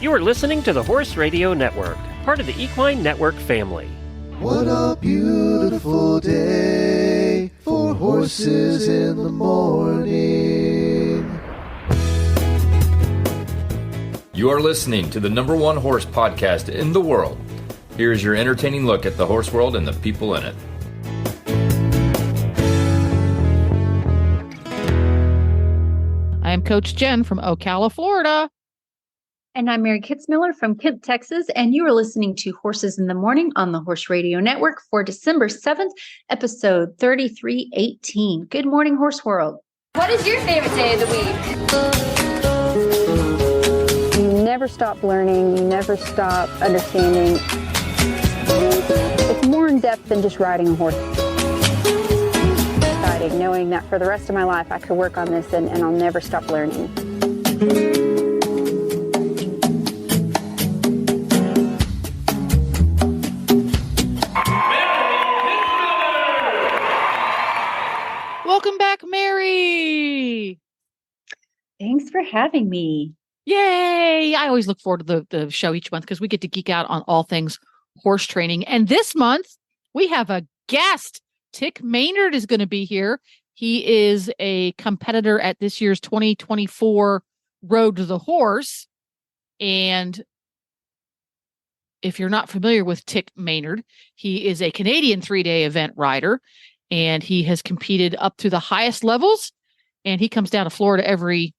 You are listening to the Horse Radio Network, part of the Equine Network family. What a beautiful day for horses in the morning. You are listening to the #1 horse podcast in the world. Here's your entertaining look at the horse world and the people in it. I am Coach Jen from Ocala, Florida. And I'm Mary Kitzmiller from Kemp, Texas, and you are listening to Horses in the Morning on the Horse Radio Network for December 7th, episode 3318. Good morning, Horse World. What is your favorite day of the week? You never stop learning. You never stop understanding. It's more in depth than just riding a horse. Exciting, knowing that for the rest of my life I could work on this and I'll never stop learning. Welcome back, Mary. Thanks for having me. Yay. I always look forward to the show each month because we get to geek out on all things horse training. And this month, we have a guest. Tik Maynard is going to be here. He is a competitor at this year's 2024 Road to the Horse. And if you're not familiar with Tik Maynard, he is a Canadian 3-day event rider. And he has competed up to the highest levels. And he comes down to Florida every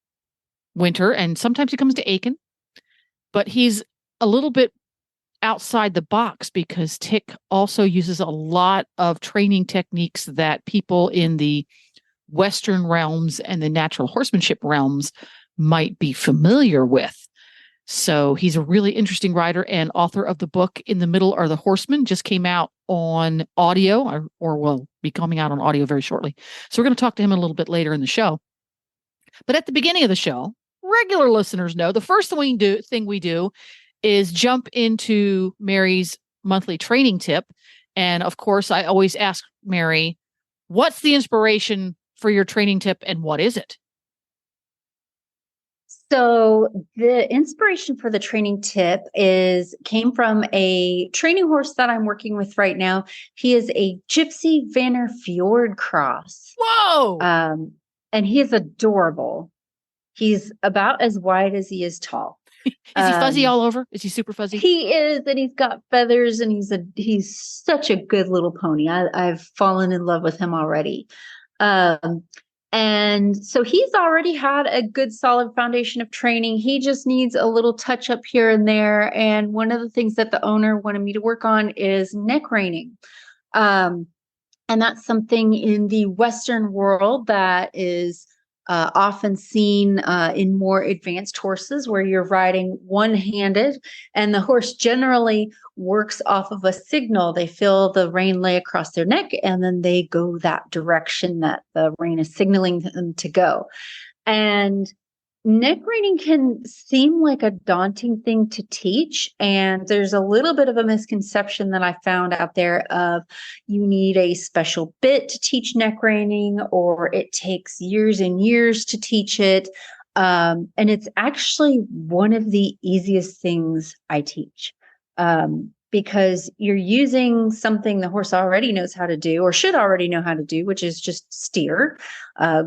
winter. And sometimes he comes to Aiken. But he's a little bit outside the box because Tik also uses a lot of training techniques that people in the Western realms and the natural horsemanship realms might be familiar with. So he's a really interesting writer and author of the book In the Middle Are the Horsemen, just came out on audio or will be coming out on audio very shortly. So we're going to talk to him a little bit later in the show. But at the beginning of the show, regular listeners know the first thing we do is jump into Mary's monthly training tip. And of course, I always ask Mary, what's the inspiration for your training tip and what is it? So the inspiration for the training tip came from a training horse that I'm working with right now. He is a Gypsy Vanner Fjord cross. Whoa! And he is adorable. He's about as wide as he is tall. Is he fuzzy all over? Is he super fuzzy? He is, and he's got feathers, and he's such a good little pony. I've fallen in love with him already. And so he's already had a good solid foundation of training. He just needs a little touch up here and there. And one of the things that the owner wanted me to work on is neck reining. And that's something in the Western world that is often seen in more advanced horses where you're riding one-handed and the horse generally works off of a signal. They feel the rein lay across their neck and then they go that direction that the rein is signaling them to go. And neck reining can seem like a daunting thing to teach. And there's a little bit of a misconception that I found out there of you need a special bit to teach neck reining, or it takes years and years to teach it. And it's actually one of the easiest things I teach. Because you're using something the horse already knows how to do or should already know how to do, which is just steer,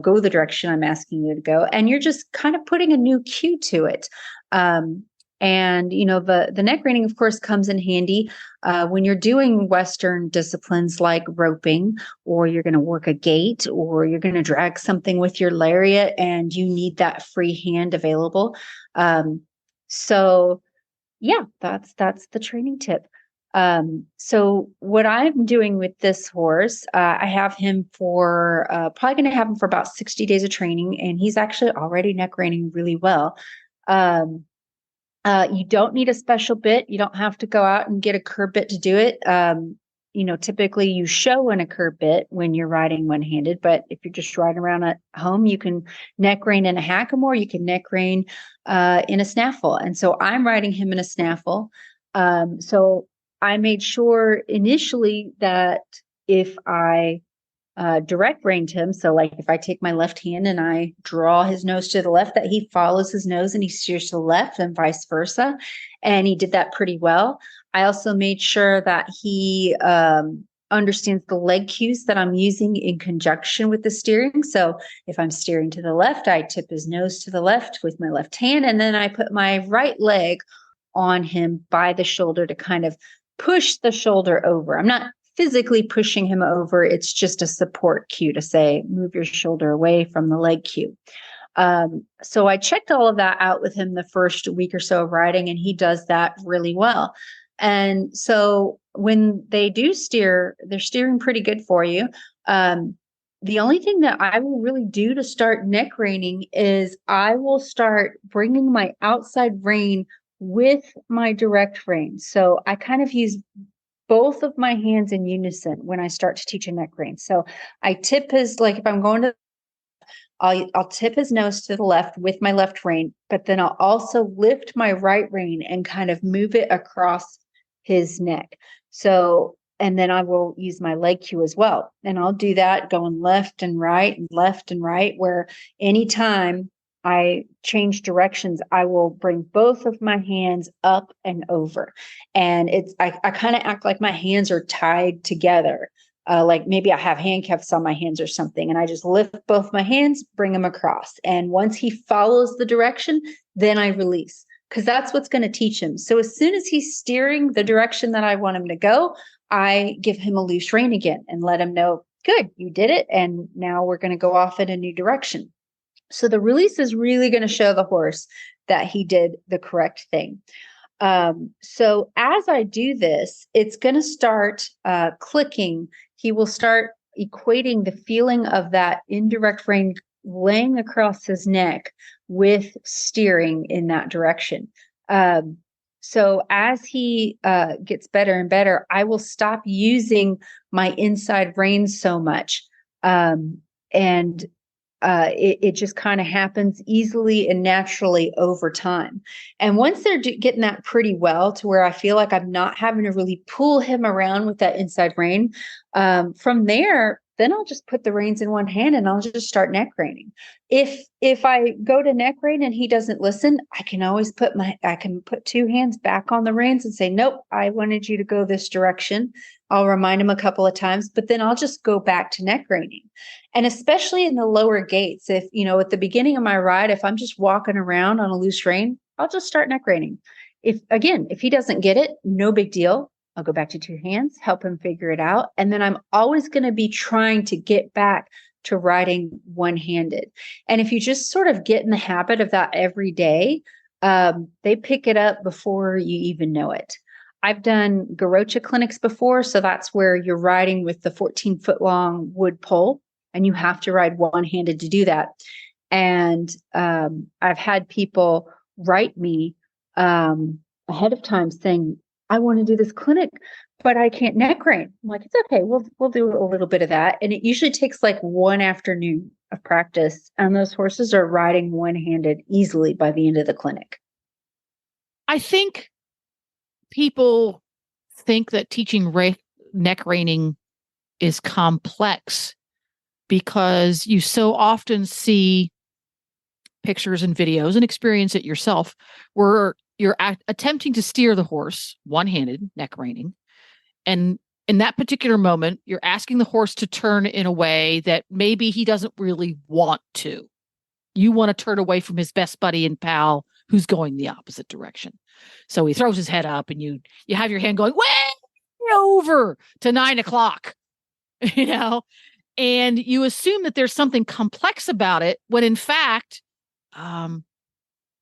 go the direction I'm asking you to go. And you're just kind of putting a new cue to it. And, you know, the neck reining, of course, comes in handy when you're doing Western disciplines like roping, or you're going to work a gait, or you're going to drag something with your lariat and you need that free hand available. So yeah, that's the training tip. So what I'm doing with this horse, I have him for probably going to have him for about 60 days of training, and he's actually already neck reining really well. You don't need a special bit. You don't have to go out and get a curb bit to do it. You know, typically you show in a curb bit when you're riding one-handed, but if you're just riding around at home, you can neck rein in a hackamore, you can neck rein in a snaffle. And so I'm riding him in a snaffle. So I made sure initially that if I direct reined him. So like if I take my left hand and I draw his nose to the left, that he follows his nose and he steers to the left and vice versa. And he did that pretty well. I also made sure that he understands the leg cues that I'm using in conjunction with the steering. So if I'm steering to the left, I tip his nose to the left with my left hand, and then I put my right leg on him by the shoulder to kind of push the shoulder over. I'm not physically pushing him over. It's just a support cue to say, move your shoulder away from the leg cue. So I checked all of that out with him the first week or so of riding, and he does that really well. And so when they do steer, they're steering pretty good for you. The only thing that I will really do to start neck reining is I will start bringing my outside rein with my direct rein. So I kind of use both of my hands in unison when I start to teach a neck rein. So I tip his, like if I'm going to, I'll tip his nose to the left with my left rein, but then I'll also lift my right rein and kind of move it across his neck. So, and then I will use my leg cue as well. And I'll do that going left and right, where anytime I change directions, I will bring both of my hands up and over. And I kind of act like my hands are tied together. Like maybe I have handcuffs on my hands or something, and I just lift both my hands, bring them across. And once he follows the direction, then I release, because that's what's going to teach him. So as soon as he's steering the direction that I want him to go, I give him a loose rein again and let him know, good, you did it. And now we're going to go off in a new direction. So the release is really going to show the horse that he did the correct thing. So as I do this, it's going to start clicking. He will start equating the feeling of that indirect rein laying across his neck with steering in that direction. So as he gets better and better, I will stop using my inside rein so much. It just kind of happens easily and naturally over time. And once they're getting that pretty well to where I feel like I'm not having to really pull him around with that inside rein, from there, then I'll just put the reins in one hand and I'll just start neck reining. If I go to neck rein and he doesn't listen, I can always put two hands back on the reins and say, nope, I wanted you to go this direction. I'll remind him a couple of times, but then I'll just go back to neck reining. And especially in the lower gates, if, at the beginning of my ride, if I'm just walking around on a loose rein, I'll just start neck reining. If he doesn't get it, no big deal. I'll go back to two hands, help him figure it out. And then I'm always going to be trying to get back to riding one-handed. And if you just sort of get in the habit of that every day, they pick it up before you even know it. I've done Garocha clinics before. So that's where you're riding with the 14-foot long wood pole, and you have to ride one-handed to do that. And I've had people write me ahead of time saying, I want to do this clinic, but I can't neck rein. I'm like, it's okay. We'll do a little bit of that. And it usually takes like one afternoon of practice. And those horses are riding one-handed easily by the end of the clinic. I think people think that teaching neck reining is complex because you so often see pictures and videos and experience it yourself where you're attempting to steer the horse one-handed, neck reining. And in that particular moment, you're asking the horse to turn in a way that maybe he doesn't really want to. You want to turn away from his best buddy and pal who's going the opposite direction. So he throws his head up and you have your hand going way over to 9 o'clock, and you assume that there's something complex about it when in fact, the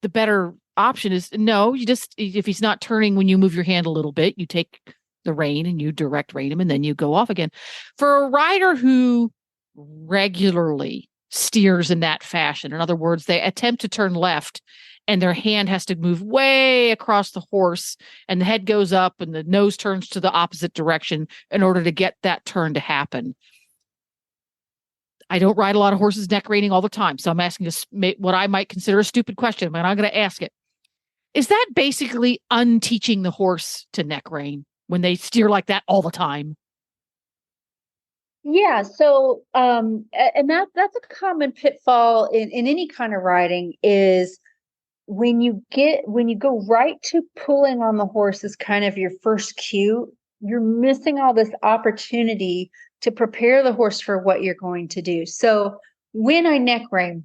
better option is no, you just, if he's not turning when you move your hand a little bit, you take the rein and you direct rein him and then you go off again. For a rider who regularly steers in that fashion, in other words, they attempt to turn left and their hand has to move way across the horse and the head goes up and the nose turns to the opposite direction in order to get that turn to happen. I don't ride a lot of horses neck reining all the time. So I'm asking what I might consider a stupid question, but I'm going to ask it. Is that basically unteaching the horse to neck rein when they steer like that all the time? Yeah, so and that's a common pitfall in any kind of riding is when you go right to pulling on the horse as kind of your first cue, you're missing all this opportunity to prepare the horse for what you're going to do. So when I neck rein,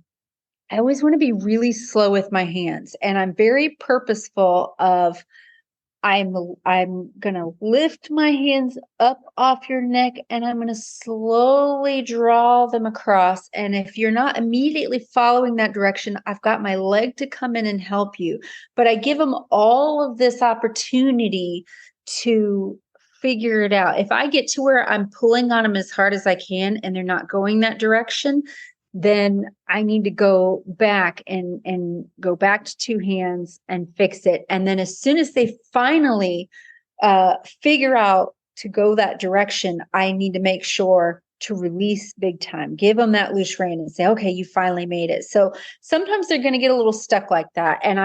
I always want to be really slow with my hands, and I'm very purposeful of I'm going to lift my hands up off your neck and I'm going to slowly draw them across. And if you're not immediately following that direction, I've got my leg to come in and help you. But I give them all of this opportunity to figure it out. If I get to where I'm pulling on them as hard as I can and they're not going that direction, then I need to go back and go back to two hands and fix it. And then as soon as they finally figure out to go that direction, I need to make sure to release big time, give them that loose rein and say, okay, you finally made it. So sometimes they're going to get a little stuck like that. And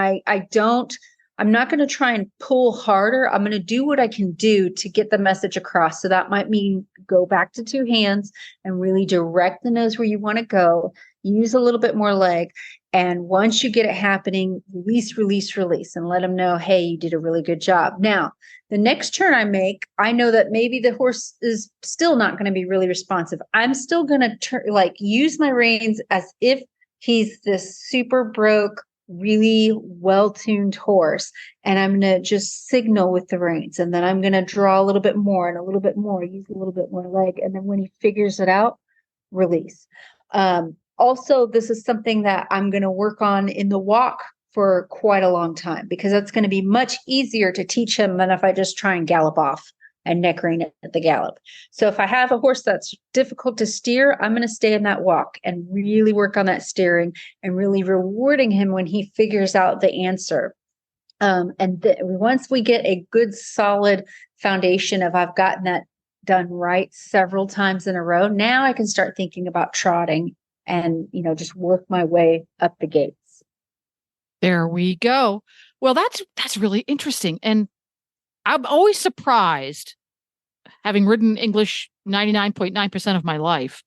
I'm not going to try and pull harder. I'm going to do what I can do to get the message across. So that might mean go back to two hands and really direct the nose where you want to go. Use a little bit more leg. And once you get it happening, release, release, release, and let them know, hey, you did a really good job. Now, the next turn I make, I know that maybe the horse is still not going to be really responsive. I'm still going to use my reins as if he's this super broke, really well-tuned horse, and I'm going to just signal with the reins, and then I'm going to draw a little bit more and a little bit more, use a little bit more leg, and then when he figures it out, release. Also, this is something that I'm going to work on in the walk for quite a long time, because that's going to be much easier to teach him than if I just try and gallop off and neck rein at the gallop. So if I have a horse that's difficult to steer, I'm going to stay in that walk and really work on that steering and really rewarding him when he figures out the answer. Once we get a good solid foundation of I've gotten that done right several times in a row, now I can start thinking about trotting and, just work my way up the gates. There we go. Well, that's really interesting. And I'm always surprised, having ridden English 99.9% of my life,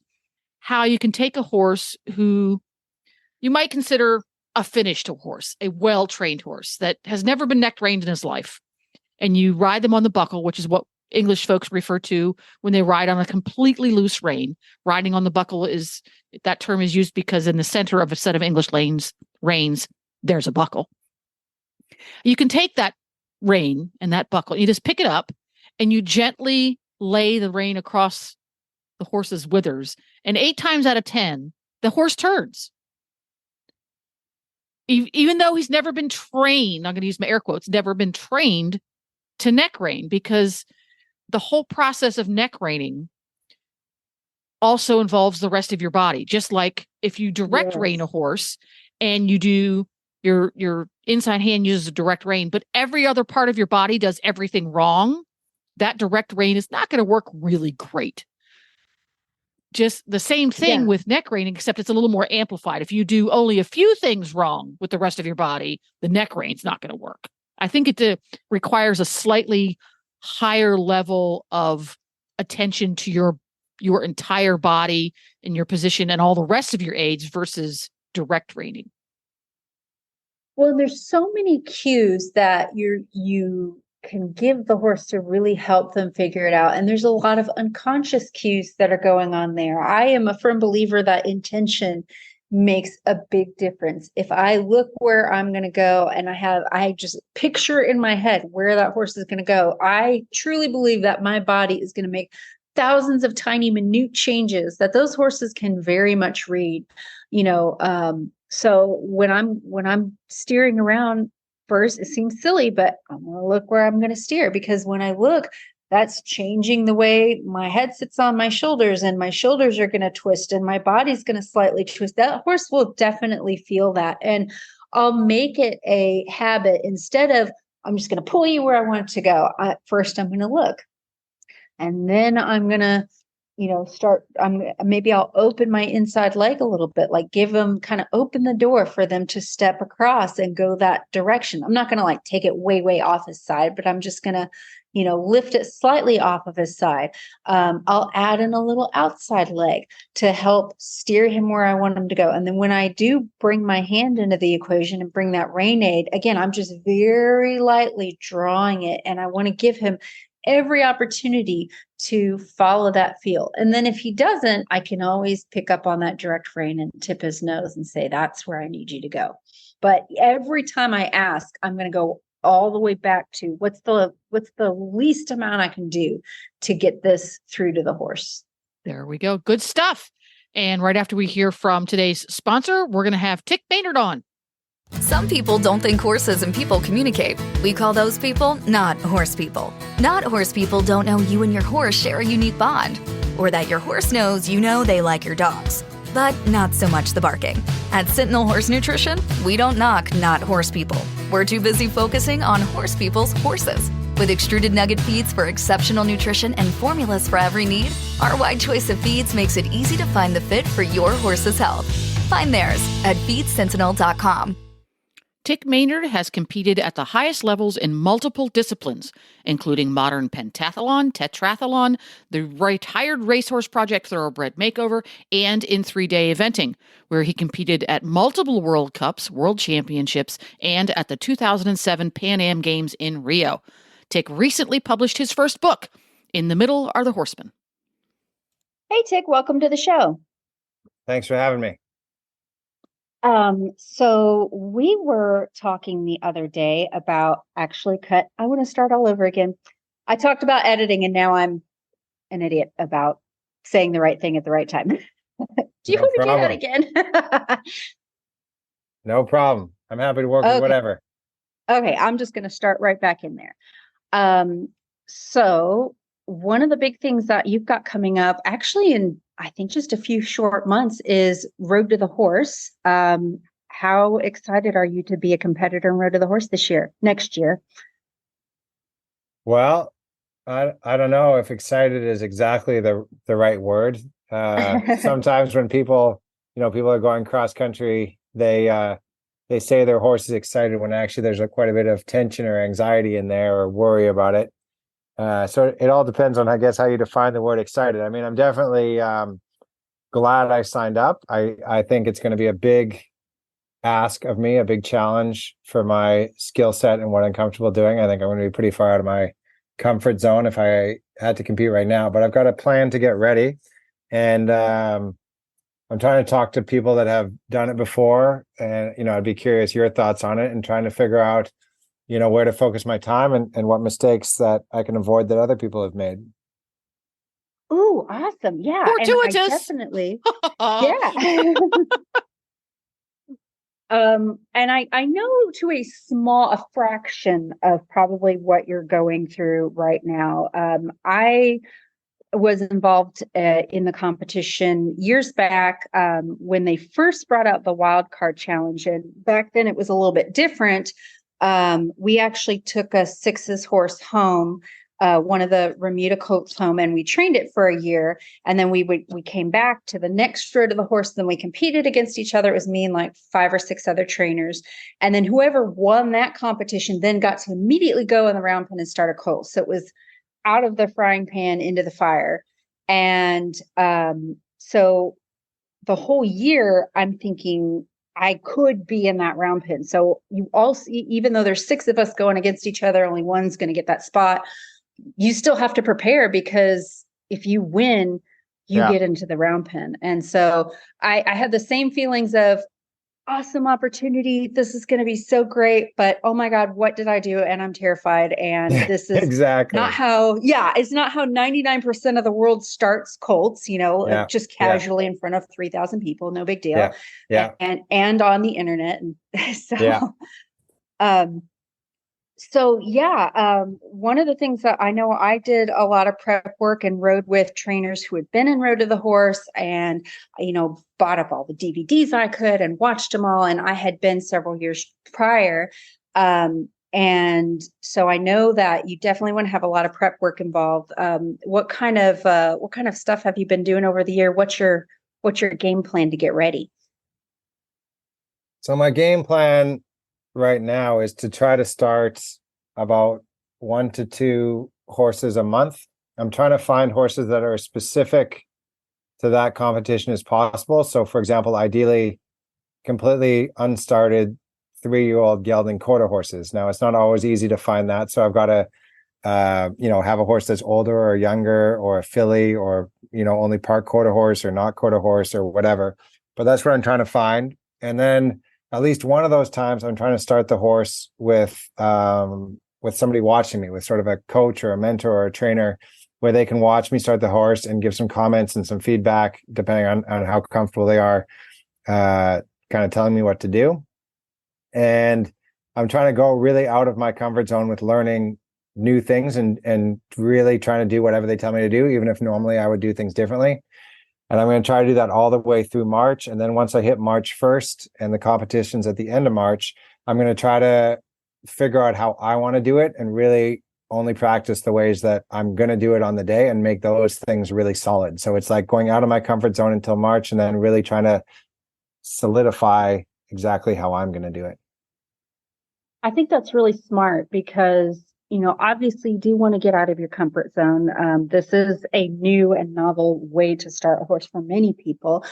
how you can take a horse who you might consider a finished horse, a well-trained horse that has never been neck reined in his life, and you ride them on the buckle, which is what English folks refer to when they ride on a completely loose rein. Riding on the buckle that term is used because in the center of a set of English reins, there's a buckle. You can take that rein and that buckle, you just pick it up and you gently lay the rein across the horse's withers, and 8 times out of 10 the horse turns, even though he's never been trained. I'm going to use my air quotes, never been trained to neck rein, because the whole process of neck reining also involves the rest of your body. Just like if you direct rein a horse and you do your inside hand uses a direct rein, but every other part of your body does everything wrong, that direct rein is not going to work really great. Just the same thing with neck reining, except it's a little more amplified. If you do only a few things wrong with the rest of your body, the neck rein's not going to work. I think it requires a slightly higher level of attention to your entire body and your position and all the rest of your aids versus direct reining. Well, there's so many cues that you can give the horse to really help them figure it out. And there's a lot of unconscious cues that are going on there. I am a firm believer that intention makes a big difference. If I look where I'm going to go and I just picture in my head where that horse is going to go, I truly believe that my body is going to make thousands of tiny minute changes that those horses can very much read. So when I'm steering around, first, it seems silly, but I'm going to look where I'm going to steer, because when I look, that's changing the way my head sits on my shoulders, and my shoulders are going to twist and my body's going to slightly twist. That horse will definitely feel that. And I'll make it a habit. Instead of, I'm just going to pull you where I want to go. First, I'm going to look, and then I'm going to, maybe I'll open my inside leg a little bit, like give them, kind of open the door for them to step across and go that direction. I'm not going to take it way, way off his side, but I'm just going to lift it slightly off of his side. I'll add in a little outside leg to help steer him where I want him to go. And then when I do bring my hand into the equation and bring that rein aid, again, I'm just very lightly drawing it. And I want to give him every opportunity to follow that feel. And then if he doesn't, I can always pick up on that direct rein and tip his nose and say, that's where I need you to go. But every time I ask, I'm going to go all the way back to what's the least amount I can do to get this through to the horse. There we go. Good stuff. And right after we hear from today's sponsor, we're going to have Tik Maynard on. Some people don't think horses and people communicate. We call those people not horse people. Not horse people don't know you and your horse share a unique bond, or that your horse knows you know they like your dogs. But not so much the barking. At Sentinel Horse Nutrition, we don't knock not horse people. We're too busy focusing on horse people's horses. With extruded nugget feeds for exceptional nutrition and formulas for every need, our wide choice of feeds makes it easy to find the fit for your horse's health. Find theirs at feedsentinel.com. Tik Maynard has competed at the highest levels in multiple disciplines, including modern pentathlon, tetrathlon, the Retired Racehorse Project Thoroughbred Makeover, and in 3-day eventing, where he competed at multiple World Cups, World Championships, and at the 2007 Pan Am Games in Rio. Tik recently published his first book, In the Middle Are the Horsemen. Hey, Tik, welcome to the show. Thanks for having me. So we were talking the other day about I want to start all over again. I talked about editing and now I'm an idiot about saying the right thing at the right time. Do you No want to problem. do that again? No problem. I'm happy to work with whatever. Okay, I'm just going to start right back in there. So one of the big things that you've got coming up actually in I think just a few short months is Road to the Horse. How excited are you to be a competitor in Road to the Horse next year? Well, I don't know if excited is exactly the right word. Sometimes when people are going cross country, they say their horse is excited when actually there's quite a bit of tension or anxiety in there or worry about it. So it all depends on, I guess, how you define the word excited. I mean, I'm definitely glad I signed up. I think it's going to be a big ask of me, a big challenge for my skill set and what I'm comfortable doing. I think I'm going to be pretty far out of my comfort zone if I had to compete right now. But I've got a plan to get ready. And I'm trying to talk to people that have done it before. And, I'd be curious your thoughts on it and trying to figure out where to focus my time and what mistakes that I can avoid that other people have made. Ooh, awesome. Yeah. Fortuitous. And I definitely. Yeah. And I know to a fraction of probably what you're going through right now. I was involved in the competition years back when they first brought out the wild card challenge. And back then it was a little bit different. We actually took a sixes horse home, one of the Remuda colts home, and we trained it for a year. And then we came back to the next Road to the Horse. Then we competed against each other. It was me and like 5 or 6 other trainers. And then whoever won that competition then got to immediately go in the round pen and start a colt. So it was out of the frying pan into the fire. And so the whole year I'm thinking I could be in that round pen. So you also, even though there's 6 of us going against each other, only one's going to get that spot. You still have to prepare because if you win, you get into the round pen. And so I had the same feelings of awesome opportunity. This is going to be so great, but oh my God, what did I do? And I'm terrified. And this is exactly not how, it's not how 99% of the world starts colts, just casually in front of 3,000 people. No big deal. Yeah. And on the internet. And so, one of the things that I know I did a lot of prep work and rode with trainers who had been in Road to the Horse and, bought up all the DVDs I could and watched them all. And I had been several years prior. And so I know that you definitely want to have a lot of prep work involved. What kind of stuff have you been doing over the year? What's your game plan to get ready? So my game plan right now is to try to start about 1 to 2 horses a month. I'm trying to find horses that are as specific to that competition as possible. So, for example, ideally, completely unstarted 3-year-old gelding quarter horses. Now, it's not always easy to find that. So I've got to, have a horse that's older or younger, or a filly, or, only part quarter horse or not quarter horse or whatever. But that's what I'm trying to find. And then at least one of those times, I'm trying to start the horse with somebody watching me, with sort of a coach or a mentor or a trainer, where they can watch me start the horse and give some comments and some feedback, depending on how comfortable they are, kind of telling me what to do. And I'm trying to go really out of my comfort zone with learning new things and really trying to do whatever they tell me to do, even if normally I would do things differently. And I'm going to try to do that all the way through March. And then once I hit March 1st and the competition's at the end of March, I'm going to try to figure out how I want to do it and really only practice the ways that I'm going to do it on the day and make those things really solid. So it's like going out of my comfort zone until March and then really trying to solidify exactly how I'm going to do it. I think that's really smart because, obviously you do want to get out of your comfort zone. This is a new and novel way to start a horse for many people.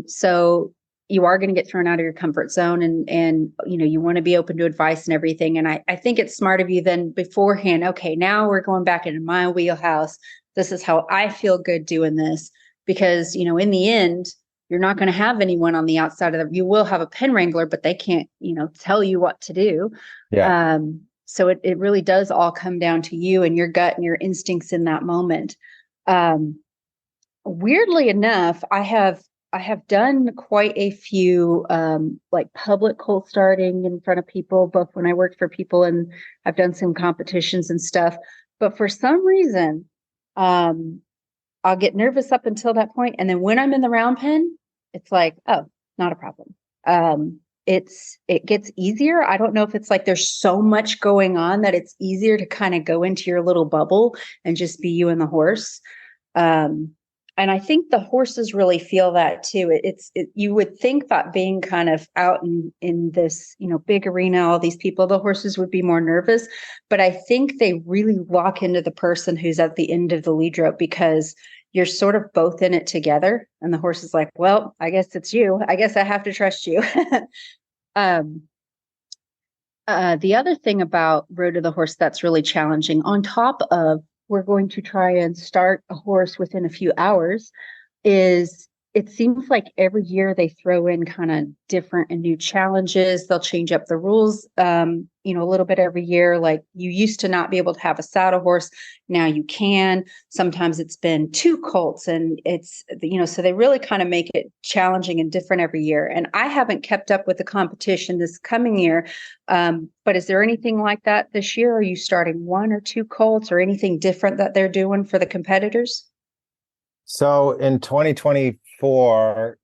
So you are going to get thrown out of your comfort zone and you want to be open to advice and everything. And I think it's smart of you then beforehand. Okay, now we're going back into my wheelhouse. This is how I feel good doing this because, in the end, you're not going to have anyone on the outside of you will have a pen wrangler, but they can't, tell you what to do. Yeah. So it really does all come down to you and your gut and your instincts in that moment. Weirdly enough, I have done quite a few like public colt starting in front of people, both when I worked for people and I've done some competitions and stuff. But for some reason, I'll get nervous up until that point. And then when I'm in the round pen, it's like, oh, not a problem. It gets easier. I don't know if it's like there's so much going on that it's easier to kind of go into your little bubble and just be you and the horse. And I think the horses really feel that too. You would think that being kind of out in this, big arena, all these people, the horses would be more nervous, but I think they really lock into the person who's at the end of the lead rope because you're sort of both in it together. And the horse is like, well, I guess it's you. I guess I have to trust you. The other thing about Road to the Horse that's really challenging, on top of we're going to try and start a horse within a few hours, is it seems like every year they throw in kind of different and new challenges. They'll change up the rules, a little bit every year. Like you used to not be able to have a saddle horse. Now you can. Sometimes it's been 2 colts and it's, so they really kind of make it challenging and different every year. And I haven't kept up with the competition this coming year. But is there anything like that this year? Are you starting 1 or 2 colts or anything different that they're doing for the competitors? So in 2024,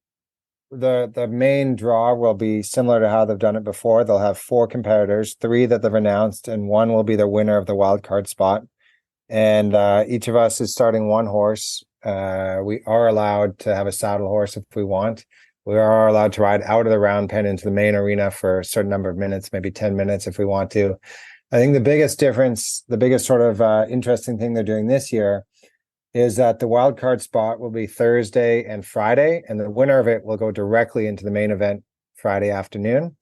the main draw will be similar to how they've done it before. They'll have 4 competitors, 3 that they've announced, and 1 will be the winner of the wild card spot. And each of us is starting 1 horse. We are allowed to have a saddle horse if we want. We are allowed to ride out of the round pen into the main arena for a certain number of minutes, maybe 10 minutes if we want to. I think the biggest difference, the biggest sort of interesting thing they're doing this year is that the wild card spot will be Thursday and Friday, and the winner of it will go directly into the main event Friday afternoon.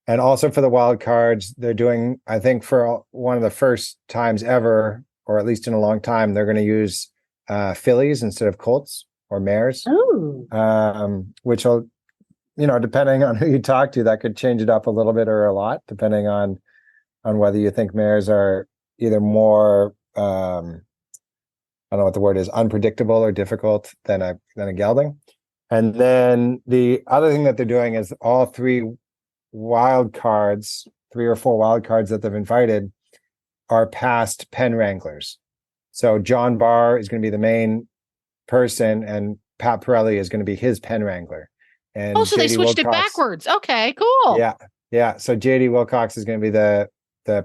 And also for the wild cards, they're doing, I think for one of the first times ever, or at least in a long time, they're going to use fillies instead of colts or mares. Which will, depending on who you talk to, that could change it up a little bit or a lot, depending on whether you think mares are either more I don't know what the word is, unpredictable or difficult than a gelding. And then the other thing that they're doing is all 3 wild cards, 3 or 4 wild cards that they've invited are past pen wranglers. So John Barr is going to be the main person and Pat Pirelli is going to be his pen wrangler. And so they switched it backwards. Okay, cool. Yeah. So JD Wilcox is going to be the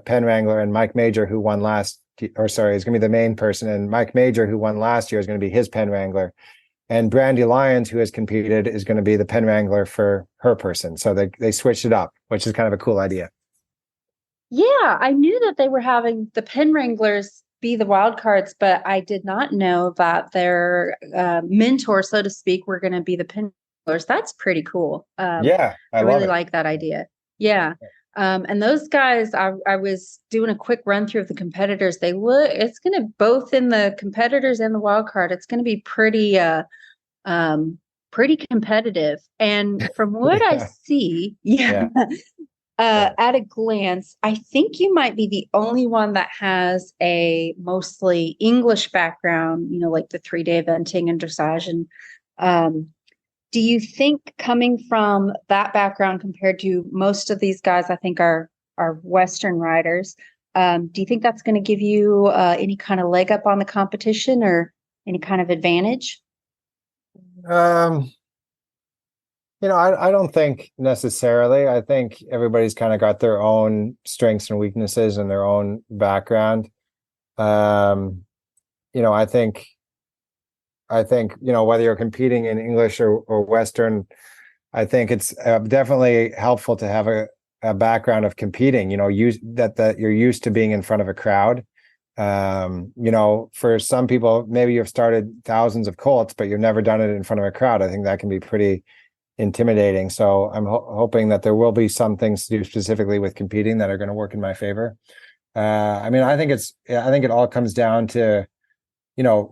pen wrangler, and Mike Major, who won is going to be the main person, and Mike Major, who won last year, is going to be his pen wrangler. And Brandy Lyons, who has competed, is going to be the pen wrangler for her person. So they switched it up, which is kind of a cool idea. Yeah, I knew that they were having the pen wranglers be the wild cards, but I did not know that their mentor, so to speak, were going to be the pinlers. That's pretty cool. Yeah, I I love really it. like that idea. Yeah. And those guys, I was doing a quick run through of the competitors. It's going to, both in the competitors and the wild card, it's going to be pretty competitive. And from what I see, at a glance, I think you might be the only one that has a mostly English background, like the 3-day eventing and dressage. And do you think, coming from that background compared to most of these guys, I think are Western riders, do you think that's going to give you any kind of leg up on the competition or any kind of advantage? I don't think necessarily. I think everybody's kind of got their own strengths and weaknesses and their own background. I think, whether you're competing in English or Western, I think it's definitely helpful to have a background of competing, that you're used to being in front of a crowd. For some people, maybe you've started thousands of colts, but you've never done it in front of a crowd. I think that can be pretty intimidating. So I'm hoping that there will be some things to do specifically with competing that are going to work in my favor. I think it all comes down to,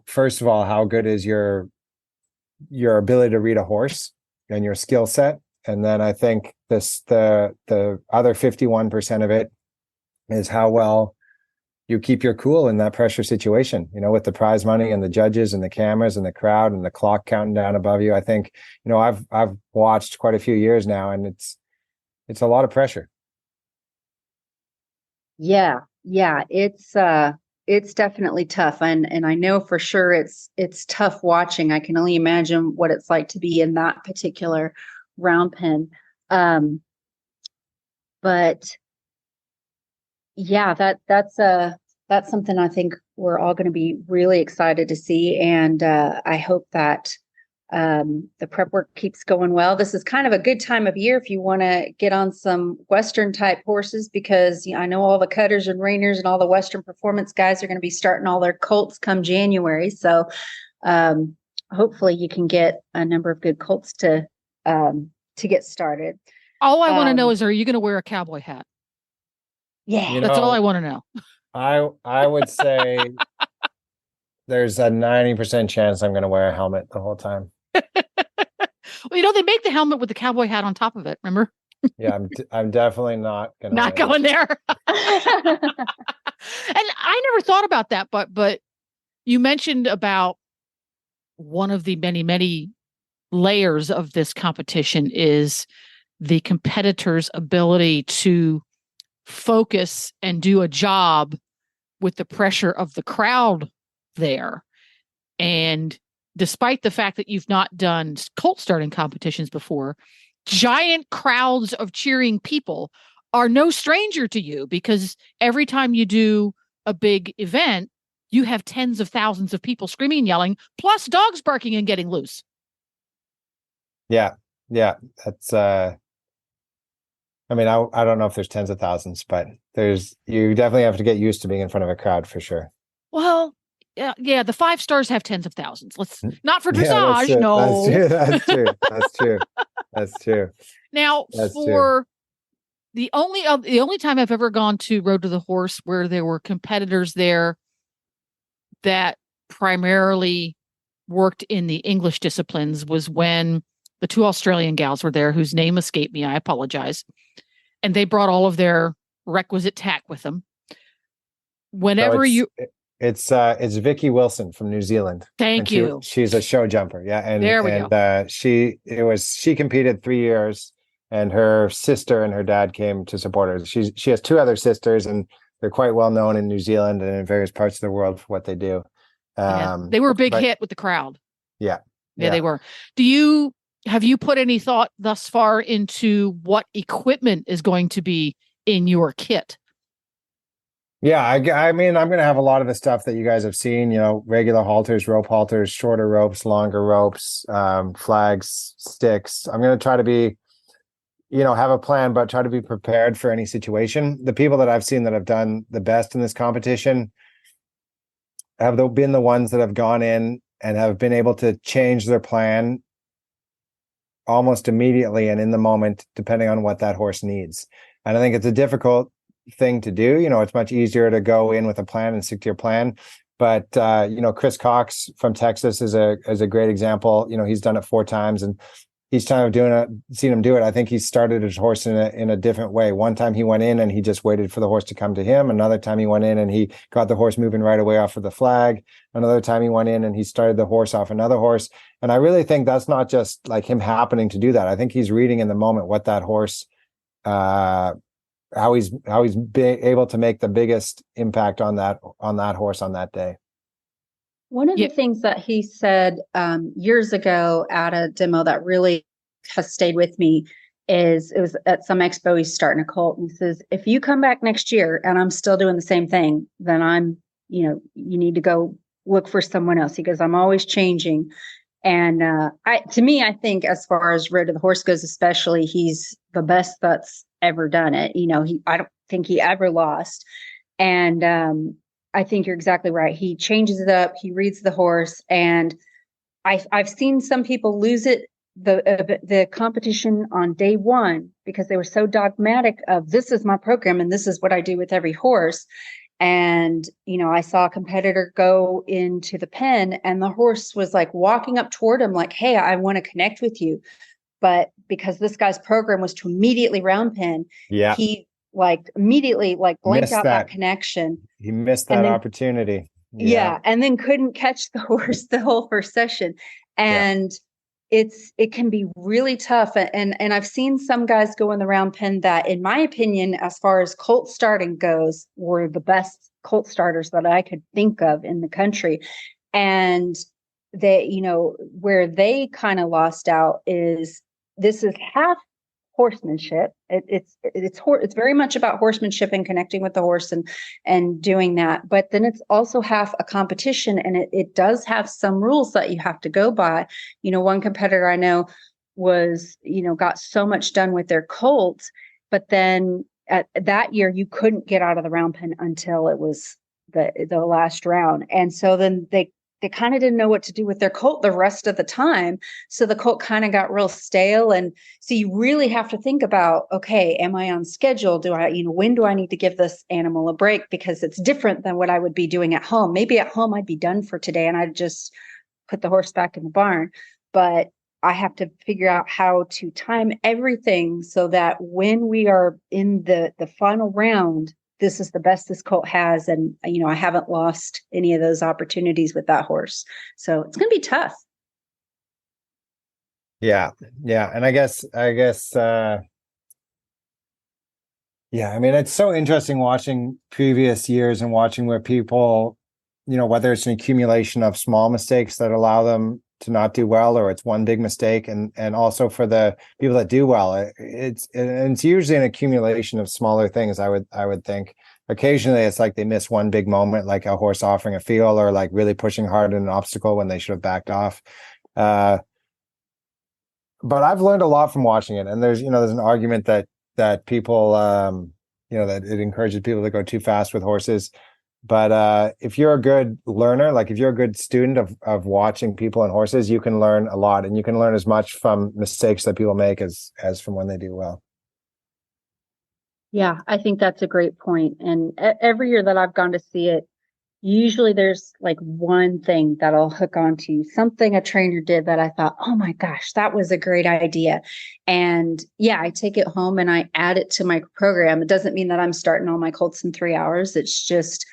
first of all, how good is your ability to read a horse and your skill set. And then I think the other 51% of it is how well you keep your cool in that pressure situation, with the prize money and the judges and the cameras and the crowd and the clock counting down above you. I think, I've watched quite a few years now, and it's a lot of pressure. Yeah. It's definitely tough. And I know for sure it's tough watching. I can only imagine what it's like to be in that particular round pen. But yeah, that's something I think we're all going to be really excited to see. And I hope that the prep work keeps going well. This is kind of a good time of year if you want to get on some Western type horses, because I know all the cutters and reiners and all the Western performance guys are going to be starting all their colts come January. So hopefully you can get a number of good colts to get started. All I want to know is, are you going to wear a cowboy hat? Yeah. That's all I want to know. I would say there's a 90% chance I'm going to wear a helmet the whole time. Well, they make the helmet with the cowboy hat on top of it. Remember? Yeah, I'm definitely not going there. And I never thought about that, but you mentioned about one of the many, many layers of this competition is the competitor's ability to focus and do a job with the pressure of the crowd there. And despite the fact that you've not done colt starting competitions before, giant crowds of cheering people are no stranger to you, because every time you do a big event, you have tens of thousands of people screaming and yelling, plus dogs barking and getting loose. Yeah. That's I don't know if there's tens of thousands, but you definitely have to get used to being in front of a crowd for sure. Well, yeah, the 5 stars have tens of thousands. Let's not for dressage. Yeah, no, that's true. Now, the only time I've ever gone to Road to the Horse where there were competitors there that primarily worked in the English disciplines was when the 2 Australian gals were there, whose name escaped me. I apologize. And they brought all of their requisite tack with them. Whenever It's Vicky Wilson from New Zealand. Thank you. She's a show jumper. Yeah. And there we go. She competed 3 years, and her sister and her dad came to support her. She has 2 other sisters, and they're quite well known in New Zealand and in various parts of the world for what they do. They were a big hit with the crowd. Yeah, they were. Have you put any thought thus far into what equipment is going to be in your kit? Yeah, I mean, I'm going to have a lot of the stuff that you guys have seen, regular halters, rope halters, shorter ropes, longer ropes, flags, sticks. I'm going to try to be, have a plan, but try to be prepared for any situation. The people that I've seen that have done the best in this competition, been the ones that have gone in and have been able to change their plan almost immediately and in the moment, depending on what that horse needs. And I think it's a difficult thing to do. It's much easier to go in with a plan and stick to your plan. But Chris Cox from Texas is a great example. He's done it 4 times, and each time I've seen him do it, I think he started his horse in a different way. One time he went in and he just waited for the horse to come to him. Another time he went in and he got the horse moving right away off of the flag. Another time he went in and he started the horse off another horse. And I really think that's not just like him happening to do that. I think he's reading in the moment what that horse, how he's able to make the biggest impact on that horse on that day. One of the things that he said years ago at a demo that really has stayed with me is, it was at some expo, he's starting a colt, and he says, if you come back next year and I'm still doing the same thing, then you need to go look for someone else. He goes, I'm always changing. And to me, I think as far as Road to the Horse goes, especially, he's the best that's ever done it. I don't think he ever lost. And I think you're exactly right. He changes it up. He reads the horse, and I've seen some people lose it, the competition on day one, because they were so dogmatic of, this is my program and this is what I do with every horse. And I saw a competitor go into the pen, and the horse was like walking up toward him, like, "Hey, I want to connect with you," but because this guy's program was to immediately round pen, he immediately blanked out that connection. He missed that opportunity. Yeah. And then couldn't catch the horse the whole first session. And it can be really tough. And I've seen some guys go in the round pen that, in my opinion, as far as colt starting goes, were the best colt starters that I could think of in the country. And they, where they kind of lost out is, this is half horsemanship. It's very much about horsemanship and connecting with the horse and doing that. But then it's also half a competition, and it does have some rules that you have to go by. One competitor I know was, got so much done with their colt, but then at that year you couldn't get out of the round pen until it was the last round. And so then they kind of didn't know what to do with their colt the rest of the time. So the colt kind of got real stale. And so you really have to think about, okay, am I on schedule? When do I need to give this animal a break? Because it's different than what I would be doing at home. Maybe at home I'd be done for today and I'd just put the horse back in the barn. But I have to figure out how to time everything so that when we are in the final round, this is the best this colt has. And, I haven't lost any of those opportunities with that horse. So it's going to be tough. Yeah. Yeah. And I guess, it's so interesting watching previous years and watching where people, whether it's an accumulation of small mistakes that allow them to not do well, or it's one big mistake, and also for the people that do well, it's usually an accumulation of smaller things. I would think occasionally it's like they miss one big moment, like a horse offering a feel, or like really pushing hard in an obstacle when they should have backed off. But I've learned a lot from watching it, and there's an argument that people that it encourages people to go too fast with horses. But if you're a good learner, like if you're a good student of watching people and horses, you can learn a lot, and you can learn as much from mistakes that people make as from when they do well. Yeah, I think that's a great point. And every year that I've gone to see it, usually there's like one thing that'll hook onto, something a trainer did that I thought, oh my gosh, that was a great idea. And I take it home and I add it to my program. It doesn't mean that I'm starting all my colts in 3 hours. It's just,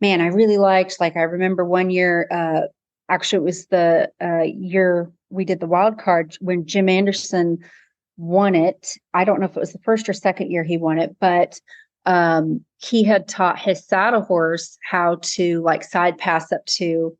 man, I really liked, I remember one year, actually it was the year we did the wild card when Jim Anderson won it. I don't know if it was the first or second year he won it, but he had taught his saddle horse how to side pass up to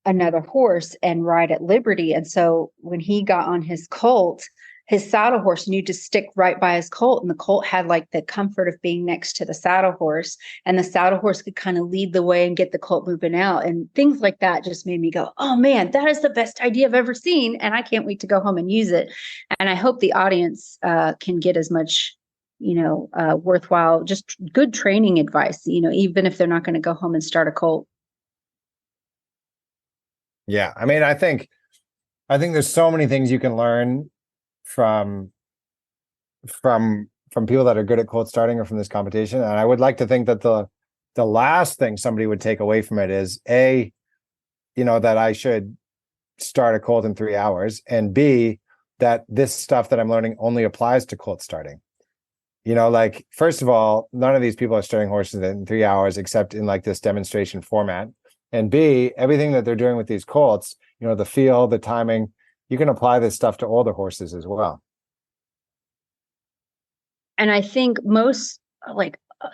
another horse and ride at liberty. And so when he got on his colt, his saddle horse knew to stick right by his colt, and the colt had the comfort of being next to the saddle horse, and the saddle horse could kind of lead the way and get the colt moving out. And things like that just made me go, oh man, that is the best idea I've ever seen. And I can't wait to go home and use it. And I hope the audience can get as much, worthwhile, just good training advice, even if they're not going to go home and start a colt. Yeah. I mean, I think there's so many things you can learn from people that are good at cold starting or from this competition. And I would like to think that the last thing somebody would take away from it is that I should start a colt in 3 hours, and B, that this stuff that I'm learning only applies to colt starting. Like, first of all, none of these people are starting horses in 3 hours except in like this demonstration format. And B, everything that they're doing with these colts, the feel, the timing, you can apply this stuff to older horses as well. And I think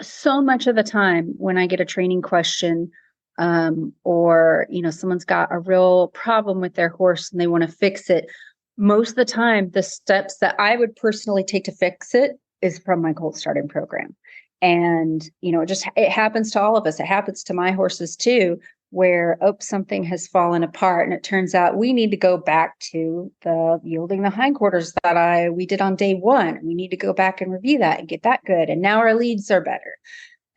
so much of the time when I get a training question, or, someone's got a real problem with their horse and they want to fix it, most of the time, the steps that I would personally take to fix it is from my colt starting program. And, it happens to all of us. It happens to my horses too, where, something has fallen apart. And it turns out we need to go back to the yielding the hindquarters that we did on day one. We need to go back and review that and get that good. And now our leads are better.